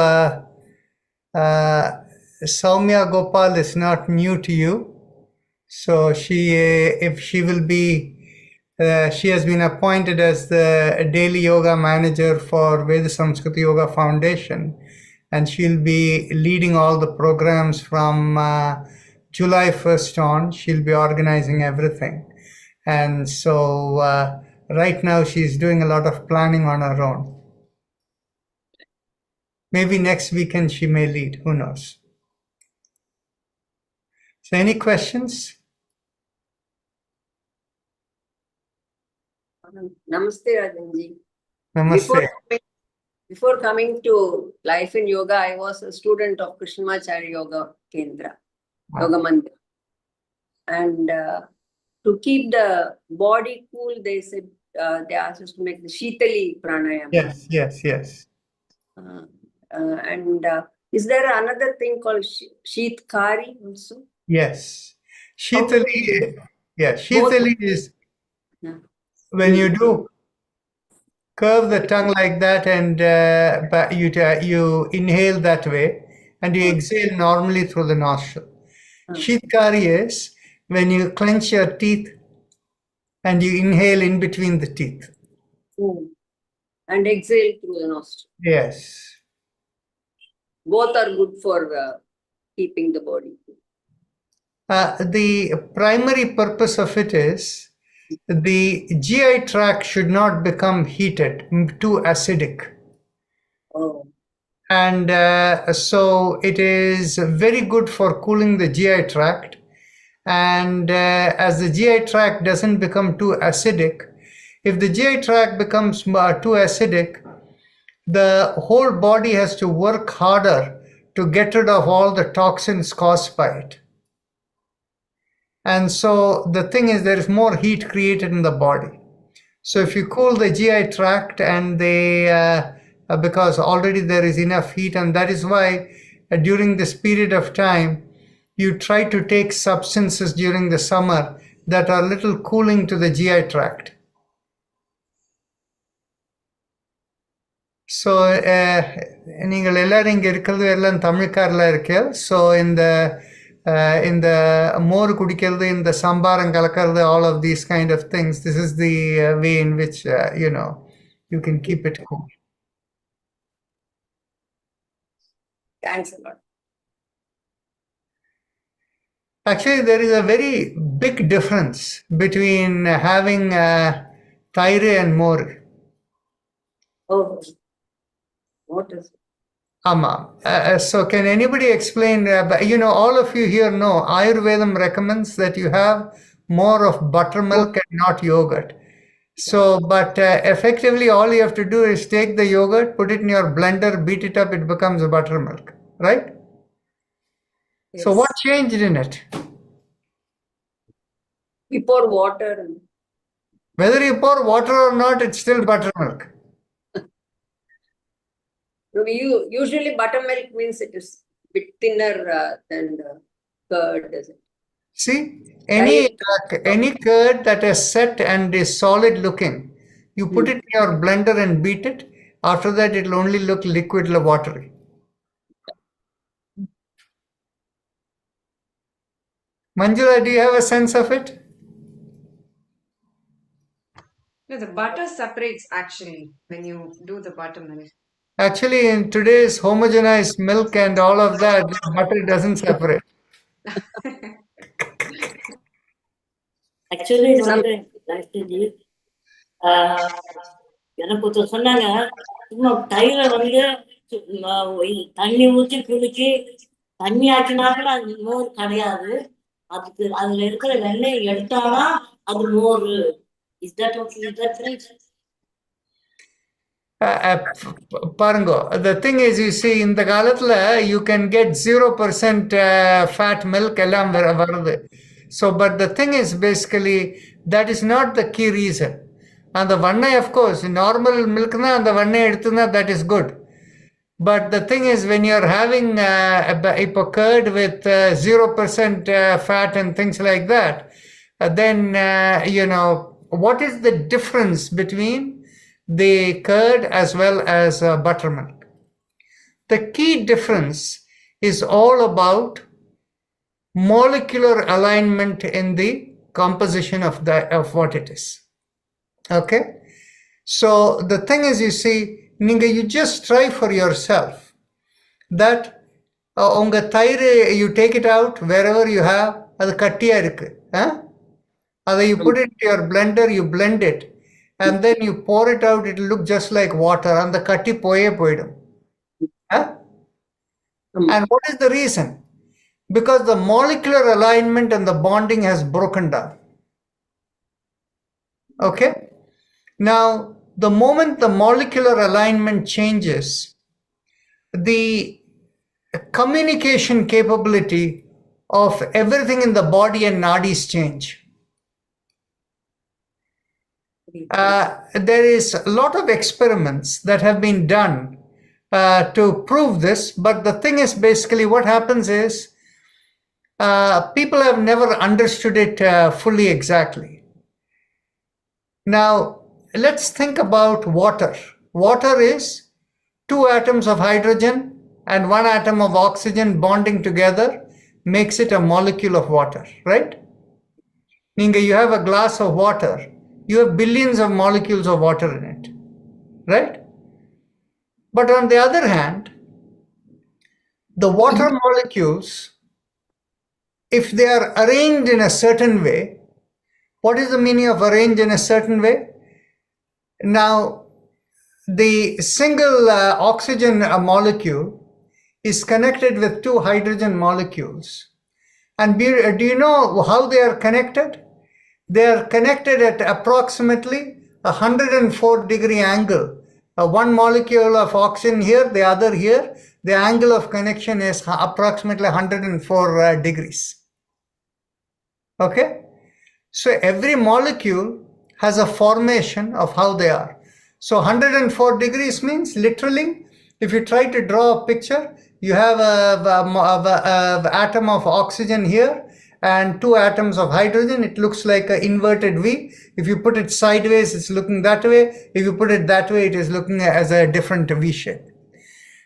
Soumya Gopal is not new to you. So she has been appointed as the daily yoga manager for Vedasamskriti Yoga Foundation, and she'll be leading all the programs from July 1st on. She'll be organizing everything. And so right now she's doing a lot of planning on her own. Maybe next weekend she may lead, who knows? So any questions? Namaste, Rajanji. Namaste. Before coming to life in yoga, I was a student of Krishnamacharya Yoga Kendra, Yoga Mandir. And to keep the body cool, they said they asked us to make the Shitali Pranayama. Yes. And is there another thing called Sheetkari also? Yes. Shitali, Shitali is when you do curve the tongue like that and you inhale that way and you exhale normally through the nostril. Shitkari is when you clench your teeth and you inhale in between the teeth. And exhale through the nostril. Yes. Both are good for keeping the body cool. The primary purpose of it is the GI tract should not become heated, too acidic. Oh. And so it is very good for cooling the GI tract. And as the GI tract doesn't become too acidic, if the GI tract becomes too acidic, the whole body has to work harder to get rid of all the toxins caused by it. And so the thing is, there is more heat created in the body. So if you cool the GI tract and because already there is enough heat, and that is why during this period of time, you try to take substances during the summer that are little cooling to the GI tract. So நீங்கள் எல்லாரும் இங்க இருக்கிறது எல்லாம் தமிழ்காரில் இருக்கு. So இந்த மோர் குடிக்கிறது, இந்த சம்பாரம் கலக்கிறது, all of these kind of things, this is the way in which you can keep it cool. Thanks a lot. Actually, there is a very big difference between having thyre and mor. Oh, what is it? So can anybody explain, all of you here know Ayurvedam recommends that you have more of buttermilk and not yogurt. So, but effectively all you have to do is take the yogurt, put it in your blender, beat it up, it becomes a buttermilk, right? Yes. So what changed in it? You pour water. Whether you pour water or not, it's still buttermilk. Usually buttermilk means it is a bit thinner than the curd, is it? See, any Right. curd that is set and is solid looking, you put it in your blender and beat it. After that, it will only look liquid or watery. Manjula, do you have a sense of it? No, the butter separates actually when you do the buttermilk. Actually, in today's homogenized milk and all of that, butter doesn't separate. Actually, எனக்கு ஒருத்தர் சொன்னாங்க சும்மா தயிரை வந்து தண்ணி ஊற்றி குளிச்சு தண்ணி ஆக்கினாலும் அது மோர் கிடையாது, அதுக்கு அதுல இருக்கிற வெண்ணெய் எடுத்தாதான் அது மோர். Is that okay? Is that right? Parango, the thing is, you see, in the காலத்துல you can get 0% fat milk எல்லாம் வருது. So, but the thing is, basically, that is not the key reason. And the vanna, of course, normal milk na and the vanna edutuna, that is good. But the thing is, when you're having a curd with 0% fat and things like that, then, what is the difference between the curd as well as buttermilk? The key difference is all about molecular alignment in the composition of what it is. Okay, so the thing is, you see, you just try for yourself that unga thair, you take it out wherever you have, adu kattiya irukku, adu you put it into your blender, you blend it, and then you pour it out, it will look just like water, and the katti poidum. And what is the reason? Because the molecular alignment and the bonding has broken down. Okay, now the moment the molecular alignment changes, the communication capability of everything in the body and nadis change. There is a lot of experiments that have been done to prove this, but the thing is, basically what happens is people have never understood it fully exactly. Now, let's think about water. Water is 2 atoms of hydrogen and 1 atom of oxygen bonding together makes it a molecule of water, right? Meaning you have a glass of water, you have billions of molecules of water in it, right? But on the other hand, the water molecules, if they are arranged in a certain way, what is the meaning of arranged in a certain way? Now, the single oxygen molecule is connected with 2 hydrogen molecules. And do you know how they are connected? They are connected at approximately 104-degree angle. One molecule of oxygen here, the other here. The angle of connection is approximately 104 degrees. Okay? So every molecule has a formation of how they are. So 104 degrees means literally, if you try to draw a picture, you have a atom of oxygen here and 2 atoms of hydrogen. It looks like an inverted V. If you put it sideways, it's looking that way. If you put it that way, it is looking as a different V shape.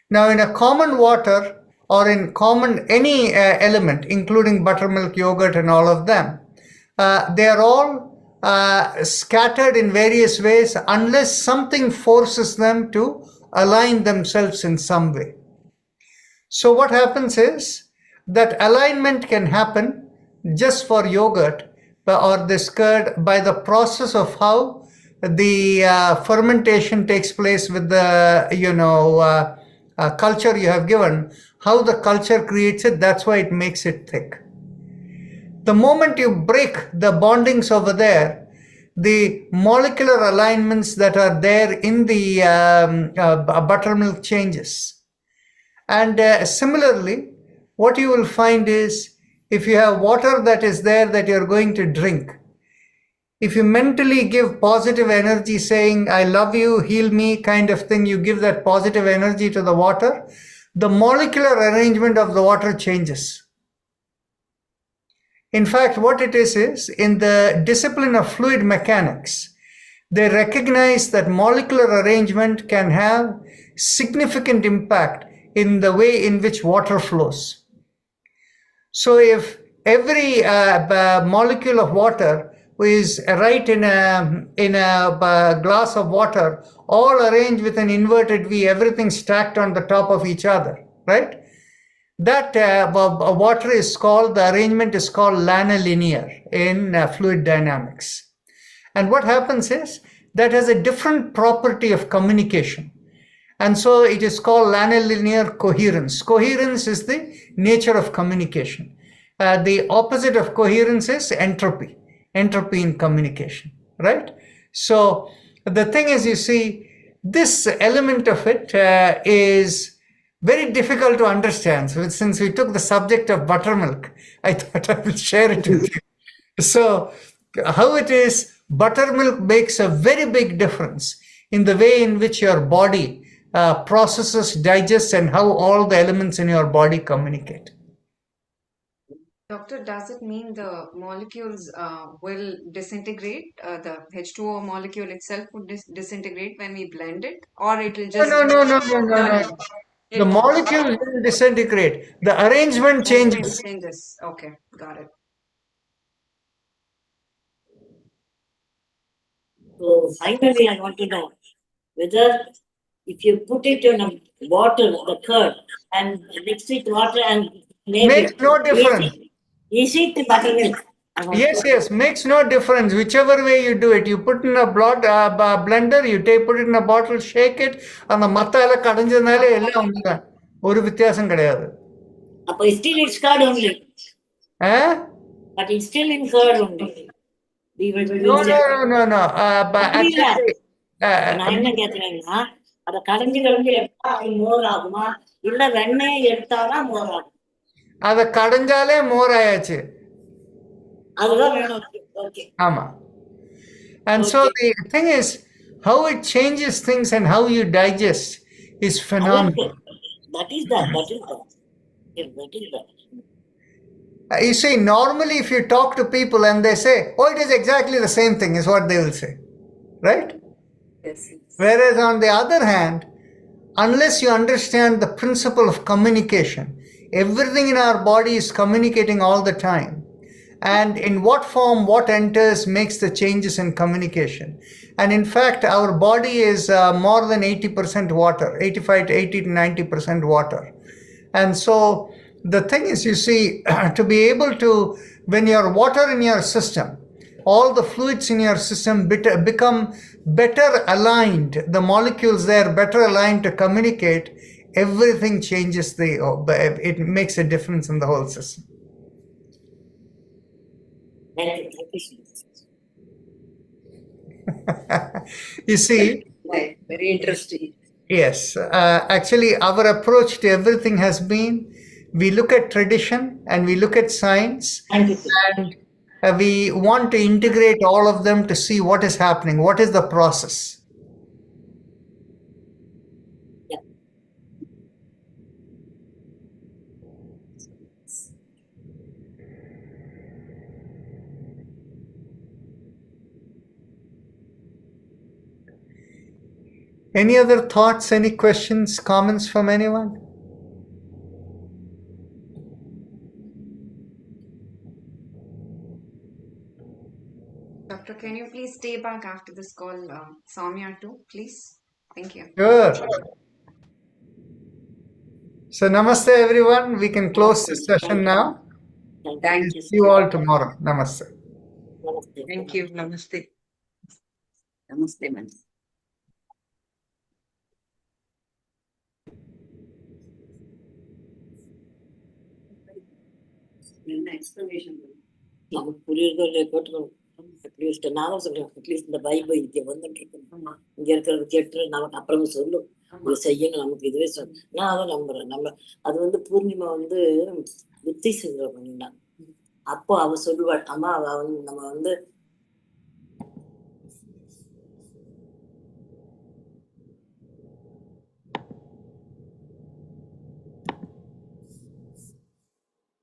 Now, in a common water or in common any element, including buttermilk, yogurt, and all of them, they are all scattered in various ways unless something forces them to align themselves in some way. So what happens is that alignment can happen just for yogurt or this curd by the process of how the fermentation takes place with the culture you have given, how the culture creates it. That's why it makes it thick. The moment you break the bondings over there, the molecular alignments that are there in the buttermilk changes. And similarly, what you will find is, if you have water that is there that you're going to drink, If you mentally give positive energy saying, I love you, heal me kind of thing, you give that positive energy to the water, the molecular arrangement of the water changes. In fact, what it is in the discipline of fluid mechanics, they recognize that molecular arrangement can have significant impact in the way in which water flows. So if every molecule of water is right in a glass of water, all arranged with an inverted V, everything stacked on the top of each other, right? That water is called, the arrangement is called lanilinear in fluid dynamics. And what happens is that has a different property of communication. And so it is called lanilinear coherence. Coherence is the nature of communication. The opposite of coherence is entropy. Entropy in communication, right? So the thing is, you see, this element of it is very difficult to understand. So since we took the subject of buttermilk, I thought I will share it with you. So how it is, buttermilk makes a very big difference in the way in which your body processes, digests, and how all the elements in your body communicate. Doctor, does it mean the molecules will disintegrate? The H2O molecule itself would disintegrate when we blend it, or it will just No. The molecule will disintegrate. The arrangement changes. Okay, got it. So finally, I want to know whether if you put it in a bottle, the curd, and mix it water and makes no difference. Is it buttermilk? Yes, makes no difference. Whichever way you do it, you put in a blender, you put it in a bottle, shake it, and the mattala kadanjadnale ella undha. Oru vyathyasam kediyadu. Appo still it's curd only. But it's still in curd only. No. Actually, நான் என்ன கேட்கிறேன்னா அதை கடைஞ்சி கடைஞ்சி எடுத்தா மோர் ஆகுமா இல்ல வெண்ணெய் எடுத்தாதான் மோர் ஆகும் அதை கடைஞ்சாலே மோர் ஆயாச்சு அதுதான் வேணும் ஓகே ஆமா and so the thing is how it changes things and how you digest is phenomenal. That is that. You see, normally if you talk to people and they say, oh, it is exactly the same thing, is what they will say, right? Yes. Whereas on the other hand, unless you understand the principle of communication, everything in our body is communicating all the time. And in what form what enters makes the changes in communication. And in fact, our body is more than 80% water, 85 to 80 to 90% water. And so the thing is, you see, to be able to, when your water in your system, all the fluids in your system become better aligned, the molecules there better aligned to communicate, everything changes, it makes a difference in the whole system. You see, very interesting. Yes, actually our approach to everything has been, we look at tradition and we look at science, and we want to integrate all of them to see what is happening, what is the process. Any other thoughts, any questions, comments from anyone? Doctor, can you please stay back after this call, Soumya too, please? Thank you. Sure. So namaste everyone. We can close this session now. Thank you. See you all tomorrow. Namaste. Thank you. Namaste. Namaste, man. Explanation. நமக்கு புரியுறதோ இல்லையோ கேட்டுருவோம். At least நானும் சொல்றேன், at least இந்த Bible இங்க வந்து கேட்கணும், இங்க இருக்கிறத கேட்டு நமக்கு அப்புறமா சொல்லும் இது செய்யணும், நமக்கு இதுவே சொல்லும். நான் அதை நம்புறேன். அது வந்து பூர்ணிமா வந்து புத்தி சிந்தனை பண்ணிட்டான். அப்போ அவ சொல்லுவாள், அம்மா அவ வந்து நம்ம வந்து